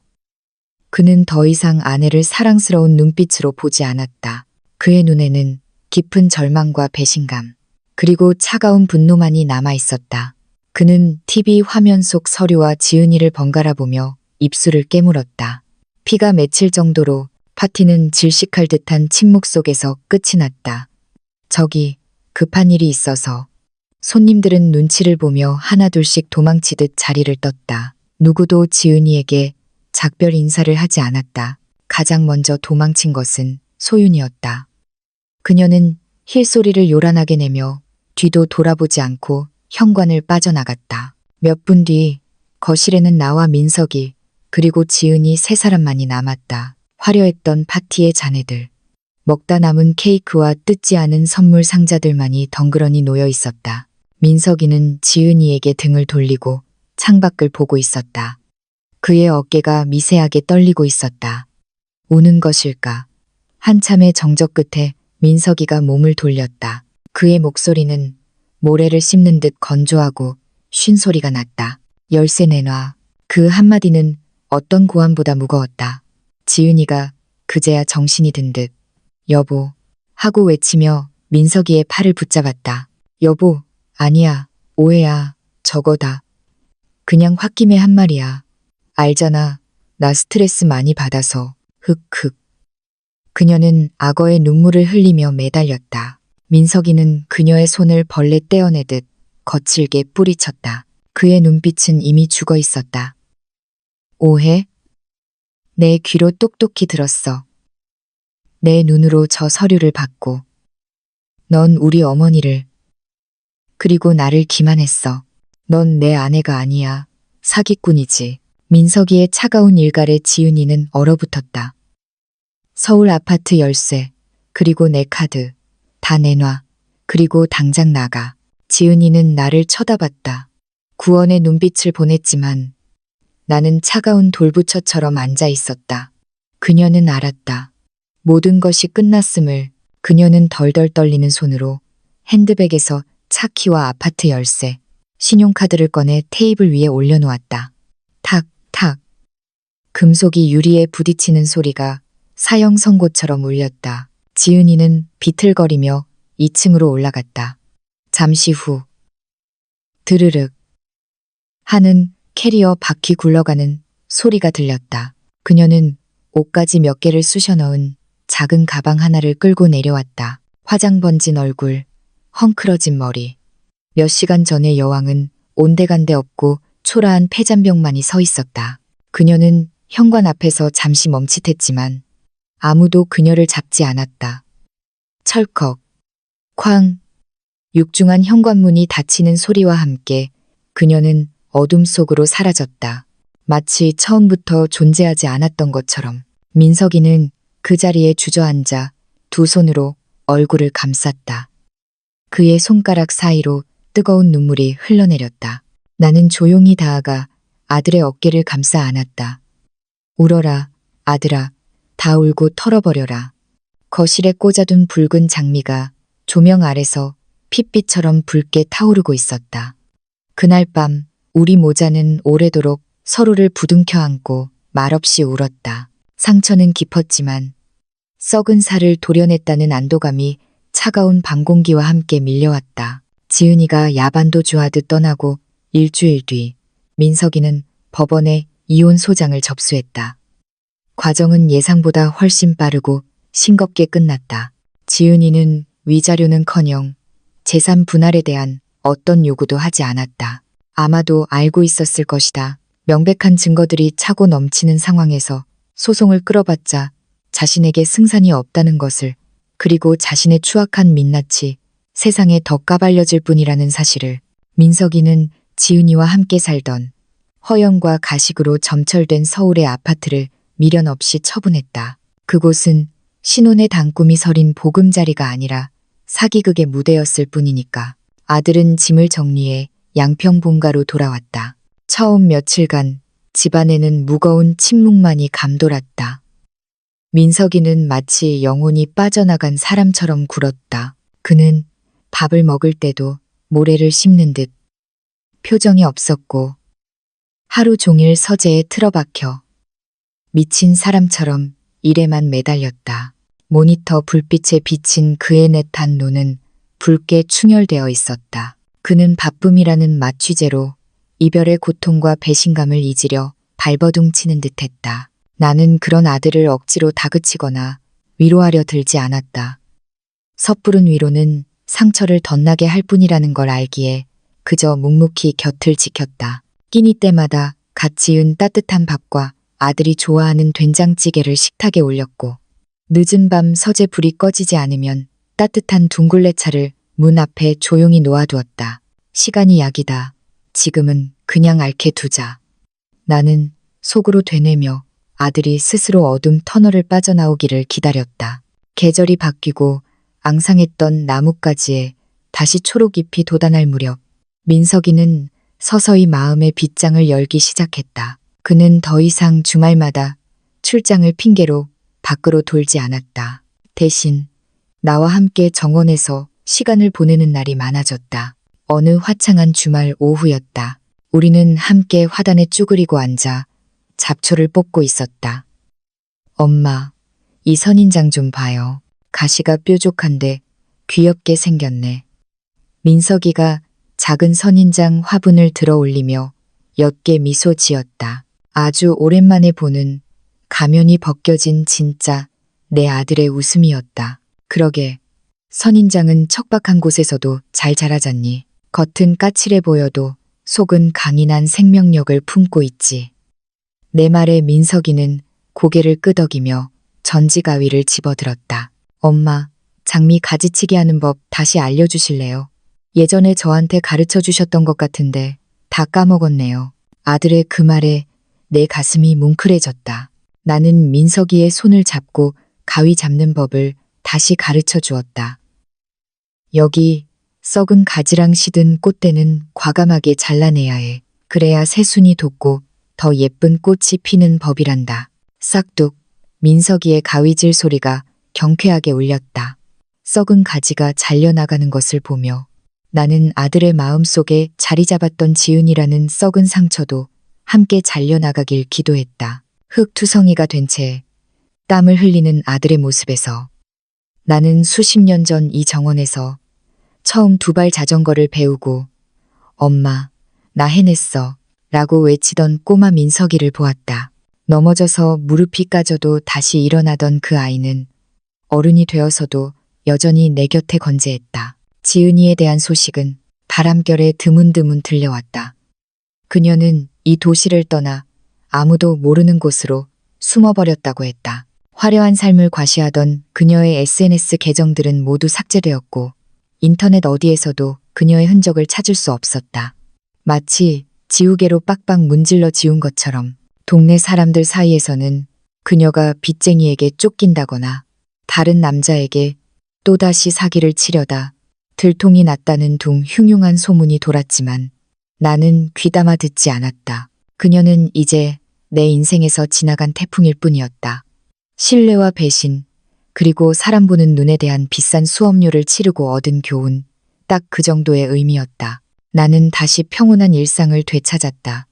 그는 더 이상 아내를 사랑스러운 눈빛으로 보지 않았다. 그의 눈에는 깊은 절망과 배신감, 그리고 차가운 분노만이 남아 있었다. 그는 TV 화면 속 서류와 지은이를 번갈아 보며 입술을 깨물었다. 피가 맺힐 정도로 파티는 질식할 듯한 침묵 속에서 끝이 났다. 저기 급한 일이 있어서. 손님들은 눈치를 보며 하나둘씩 도망치듯 자리를 떴다. 누구도 지은이에게 작별 인사를 하지 않았다. 가장 먼저 도망친 것은 소윤이었다. 그녀는 힐소리를 요란하게 내며 뒤도 돌아보지 않고 현관을 빠져나갔다. 몇 분 뒤 거실에는 나와 민석이 그리고 지은이 세 사람만이 남았다. 화려했던 파티의 잔해들, 먹다 남은 케이크와 뜯지 않은 선물 상자들만이 덩그러니 놓여 있었다. 민석이는 지은이에게 등을 돌리고 창밖을 보고 있었다. 그의 어깨가 미세하게 떨리고 있었다. 우는 것일까? 한참의 정적 끝에 민석이가 몸을 돌렸다. 그의 목소리는 모래를 씹는 듯 건조하고 쉰 소리가 났다. 열쇠 내놔. 그 한마디는 어떤 고함보다 무거웠다. 지은이가 그제야 정신이 든 듯 여보 하고 외치며 민석이의 팔을 붙잡았다. 여보, 아니야, 오해야, 저거다. 그냥 홧김에 한 말이야. 알잖아, 나 스트레스 많이 받아서. 흑흑. 그녀는 악어의 눈물을 흘리며 매달렸다. 민석이는 그녀의 손을 벌레 떼어내듯 거칠게 뿌리쳤다. 그의 눈빛은 이미 죽어 있었다. 오해? 내 귀로 똑똑히 들었어. 내 눈으로 저 서류를 봤고. 넌 우리 어머니를, 그리고 나를 기만했어. 넌 내 아내가 아니야. 사기꾼이지. 민석이의 차가운 일갈에 지은이는 얼어붙었다. 서울 아파트 열쇠, 그리고 내 카드, 다 내놔. 그리고 당장 나가. 지은이는 나를 쳐다봤다. 구원의 눈빛을 보냈지만 나는 차가운 돌부처처럼 앉아 있었다. 그녀는 알았다. 모든 것이 끝났음을. 그녀는 덜덜 떨리는 손으로 핸드백에서 차키와 아파트 열쇠, 신용카드를 꺼내 테이블 위에 올려놓았다. 탁, 탁. 금속이 유리에 부딪히는 소리가 사형 선고처럼 울렸다. 지은이는 비틀거리며 2층으로 올라갔다. 잠시 후 드르륵 하는 캐리어 바퀴 굴러가는 소리가 들렸다. 그녀는 옷가지 몇 개를 쑤셔 넣은 작은 가방 하나를 끌고 내려왔다. 화장 번진 얼굴, 헝클어진 머리. 몇 시간 전의 여왕은 온데간데 없고 초라한 폐잔병만이 서 있었다. 그녀는 현관 앞에서 잠시 멈칫했지만 아무도 그녀를 잡지 않았다. 철컥, 쾅, 육중한 현관문이 닫히는 소리와 함께 그녀는 어둠 속으로 사라졌다. 마치 처음부터 존재하지 않았던 것처럼. 민석이는 그 자리에 주저앉아 두 손으로 얼굴을 감쌌다. 그의 손가락 사이로 뜨거운 눈물이 흘러내렸다. 나는 조용히 다가가 아들의 어깨를 감싸 안았다. 울어라, 아들아. 다 울고 털어버려라. 거실에 꽂아둔 붉은 장미가 조명 아래서 핏빛처럼 붉게 타오르고 있었다. 그날 밤 우리 모자는 오래도록 서로를 부둥켜 안고 말없이 울었다. 상처는 깊었지만 썩은 살을 도려냈다는 안도감이 차가운 밤 공기와 함께 밀려왔다. 지은이가 야반도 주하듯 떠나고 일주일 뒤 민석이는 법원에 이혼 소장을 접수했다. 과정은 예상보다 훨씬 빠르고 싱겁게 끝났다. 지은이는 위자료는커녕 재산 분할에 대한 어떤 요구도 하지 않았다. 아마도 알고 있었을 것이다. 명백한 증거들이 차고 넘치는 상황에서 소송을 끌어봤자 자신에게 승산이 없다는 것을, 그리고 자신의 추악한 민낯이 세상에 더 까발려질 뿐이라는 사실을 민석이는 지은이와 함께 살던 허영과 가식으로 점철된 서울의 아파트를 미련 없이 처분했다. 그곳은 신혼의 단꿈이 서린 보금자리가 아니라 사기극의 무대였을 뿐이니까. 아들은 짐을 정리해 양평 본가로 돌아왔다. 처음 며칠간 집안에는 무거운 침묵만이 감돌았다. 민석이는 마치 영혼이 빠져나간 사람처럼 굴었다. 그는 밥을 먹을 때도 모래를 씹는 듯 표정이 없었고 하루 종일 서재에 틀어박혀 미친 사람처럼 일에만 매달렸다. 모니터 불빛에 비친 그의 내탄 눈은 붉게 충혈되어 있었다. 그는 바쁨이라는 마취제로 이별의 고통과 배신감을 잊으려 발버둥 치는 듯했다. 나는 그런 아들을 억지로 다그치거나 위로하려 들지 않았다. 섣부른 위로는 상처를 덧나게 할 뿐이라는 걸 알기에 그저 묵묵히 곁을 지켰다. 끼니 때마다 갓 지은 따뜻한 밥과 아들이 좋아하는 된장찌개를 식탁에 올렸고, 늦은 밤 서재 불이 꺼지지 않으면 따뜻한 둥글레차를 문 앞에 조용히 놓아두었다. 시간이 약이다. 지금은 그냥 앓게 두자. 나는 속으로 되뇌며 아들이 스스로 어둠 터널을 빠져나오기를 기다렸다. 계절이 바뀌고 앙상했던 나뭇가지에 다시 초록잎이 돋아날 무렵 민석이는 서서히 마음의 빗장을 열기 시작했다. 그는 더 이상 주말마다 출장을 핑계로 밖으로 돌지 않았다. 대신 나와 함께 정원에서 시간을 보내는 날이 많아졌다. 어느 화창한 주말 오후였다. 우리는 함께 화단에 쭈그리고 앉아 잡초를 뽑고 있었다. 엄마, 이 선인장 좀 봐요. 가시가 뾰족한데 귀엽게 생겼네. 민석이가 작은 선인장 화분을 들어 올리며 옅게 미소 지었다. 아주 오랜만에 보는 가면이 벗겨진 진짜 내 아들의 웃음이었다. 그러게, 선인장은 척박한 곳에서도 잘 자라잖니. 겉은 까칠해 보여도 속은 강인한 생명력을 품고 있지. 내 말에 민석이는 고개를 끄덕이며 전지가위를 집어들었다. 엄마, 장미 가지치기 하는 법 다시 알려주실래요? 예전에 저한테 가르쳐 주셨던 것 같은데 다 까먹었네요. 아들의 그 말에 내 가슴이 뭉클해졌다. 나는 민석이의 손을 잡고 가위 잡는 법을 다시 가르쳐 주었다. 여기 썩은 가지랑 시든 꽃대는 과감하게 잘라내야 해. 그래야 새순이 돋고 더 예쁜 꽃이 피는 법이란다. 싹둑, 민석이의 가위질 소리가 경쾌하게 울렸다. 썩은 가지가 잘려나가는 것을 보며 나는 아들의 마음속에 자리 잡았던 지은이라는 썩은 상처도 함께 잘려나가길 기도했다. 흙투성이가 된 채 땀을 흘리는 아들의 모습에서 나는 수십 년 전 이 정원에서 처음 두발 자전거를 배우고 엄마, 나 해냈어 라고 외치던 꼬마 민석이를 보았다. 넘어져서 무릎이 까져도 다시 일어나던 그 아이는 어른이 되어서도 여전히 내 곁에 건재했다. 지은이에 대한 소식은 바람결에 드문드문 들려왔다. 그녀는 이 도시를 떠나 아무도 모르는 곳으로 숨어버렸다고 했다. 화려한 삶을 과시하던 그녀의 SNS 계정들은 모두 삭제되었고 인터넷 어디에서도 그녀의 흔적을 찾을 수 없었다. 마치 지우개로 빡빡 문질러 지운 것처럼 동네 사람들 사이에서는 그녀가 빚쟁이에게 쫓긴다거나 다른 남자에게 또다시 사기를 치려다 들통이 났다는 둥 흉흉한 소문이 돌았지만 나는 귀담아 듣지 않았다. 그녀는 이제 내 인생에서 지나간 태풍일 뿐이었다. 신뢰와 배신, 그리고 사람 보는 눈에 대한 비싼 수업료를 치르고 얻은 교훈, 딱 그 정도의 의미였다. 나는 다시 평온한 일상을 되찾았다.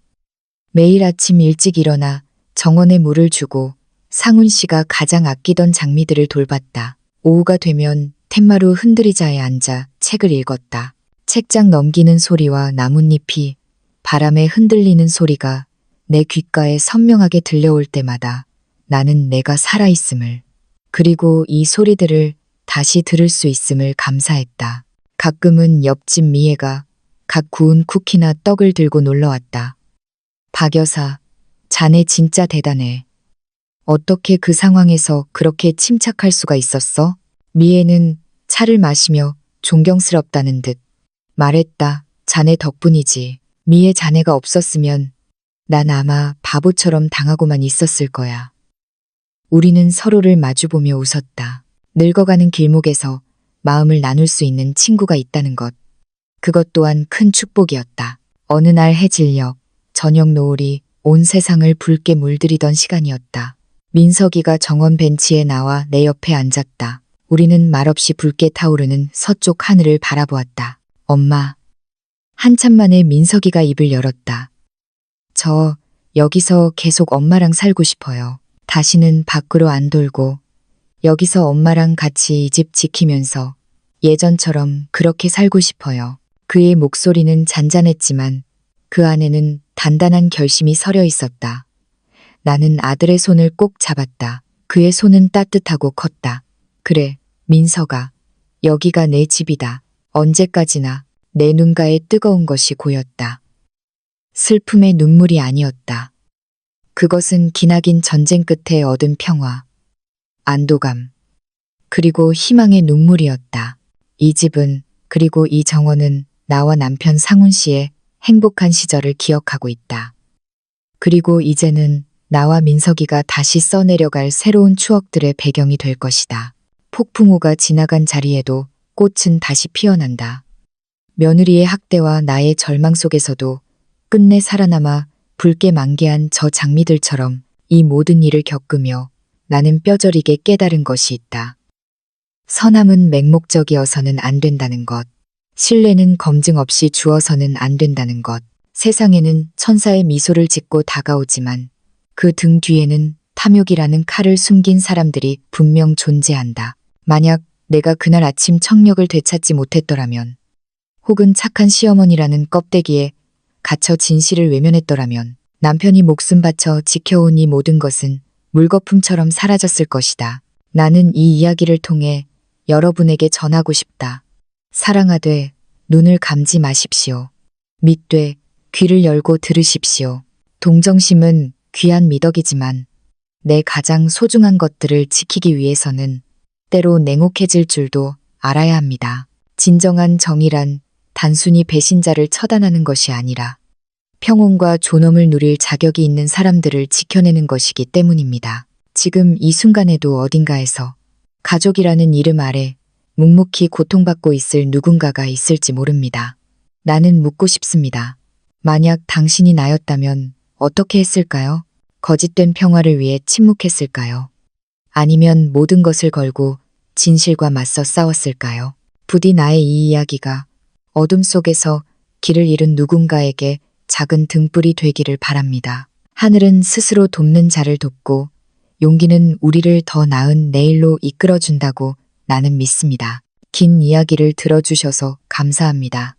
매일 아침 일찍 일어나 정원에 물을 주고 상훈 씨가 가장 아끼던 장미들을 돌봤다. 오후가 되면 텐마루 흔들의자에 앉아 책을 읽었다. 책장 넘기는 소리와 나뭇잎이 바람에 흔들리는 소리가 내 귓가에 선명하게 들려올 때마다 나는 내가 살아있음을, 그리고 이 소리들을 다시 들을 수 있음을 감사했다. 가끔은 옆집 미애가 갓 구운 쿠키나 떡을 들고 놀러왔다. 박 여사, 자네 진짜 대단해. 어떻게 그 상황에서 그렇게 침착할 수가 있었어? 미애는 차를 마시며 존경스럽다는 듯 말했다. 자네 덕분이지. 미애 자네가 없었으면 난 아마 바보처럼 당하고만 있었을 거야. 우리는 서로를 마주보며 웃었다. 늙어가는 길목에서 마음을 나눌 수 있는 친구가 있다는 것. 그것 또한 큰 축복이었다. 어느 날 해질녘 저녁 노을이 온 세상을 붉게 물들이던 시간이었다. 민석이가 정원 벤치에 나와 내 옆에 앉았다. 우리는 말없이 붉게 타오르는 서쪽 하늘을 바라보았다. 엄마. 한참 만에 민석이가 입을 열었다. 저 여기서 계속 엄마랑 살고 싶어요. 다시는 밖으로 안 돌고 여기서 엄마랑 같이 이 집 지키면서 예전처럼 그렇게 살고 싶어요. 그의 목소리는 잔잔했지만 그 안에는 단단한 결심이 서려 있었다. 나는 아들의 손을 꼭 잡았다. 그의 손은 따뜻하고 컸다. 그래, 민석아. 여기가 내 집이다. 언제까지나 내 눈가에 뜨거운 것이 고였다. 슬픔의 눈물이 아니었다. 그것은 기나긴 전쟁 끝에 얻은 평화, 안도감, 그리고 희망의 눈물이었다. 이 집은, 그리고 이 정원은 나와 남편 상훈 씨의 행복한 시절을 기억하고 있다. 그리고 이제는 나와 민석이가 다시 써내려갈 새로운 추억들의 배경이 될 것이다. 폭풍우가 지나간 자리에도 꽃은 다시 피어난다. 며느리의 학대와 나의 절망 속에서도 끝내 살아남아 붉게 만개한 저 장미들처럼 이 모든 일을 겪으며 나는 뼈저리게 깨달은 것이 있다. 선함은 맹목적이어서는 안 된다는 것. 신뢰는 검증 없이 주어서는 안 된다는 것. 세상에는 천사의 미소를 짓고 다가오지만 그 등 뒤에는 탐욕이라는 칼을 숨긴 사람들이 분명 존재한다. 만약 내가 그날 아침 청력을 되찾지 못했더라면, 혹은 착한 시어머니라는 껍데기에 갇혀 진실을 외면했더라면, 남편이 목숨 바쳐 지켜온 이 모든 것은 물거품처럼 사라졌을 것이다. 나는 이 이야기를 통해 여러분에게 전하고 싶다. 사랑하되 눈을 감지 마십시오. 믿되 귀를 열고 들으십시오. 동정심은 귀한 미덕이지만 내 가장 소중한 것들을 지키기 위해서는 때로 냉혹해질 줄도 알아야 합니다. 진정한 정의란 단순히 배신자를 처단하는 것이 아니라 평온과 존엄을 누릴 자격이 있는 사람들을 지켜내는 것이기 때문입니다. 지금 이 순간에도 어딘가에서 가족이라는 이름 아래 묵묵히 고통받고 있을 누군가가 있을지 모릅니다. 나는 묻고 싶습니다. 만약 당신이 나였다면 어떻게 했을까요? 거짓된 평화를 위해 침묵했을까요? 아니면 모든 것을 걸고 진실과 맞서 싸웠을까요? 부디 나의 이 이야기가 어둠 속에서 길을 잃은 누군가에게 작은 등불이 되기를 바랍니다. 하늘은 스스로 돕는 자를 돕고 용기는 우리를 더 나은 내일로 이끌어준다고 나는 믿습니다. 긴 이야기를 들어주셔서 감사합니다.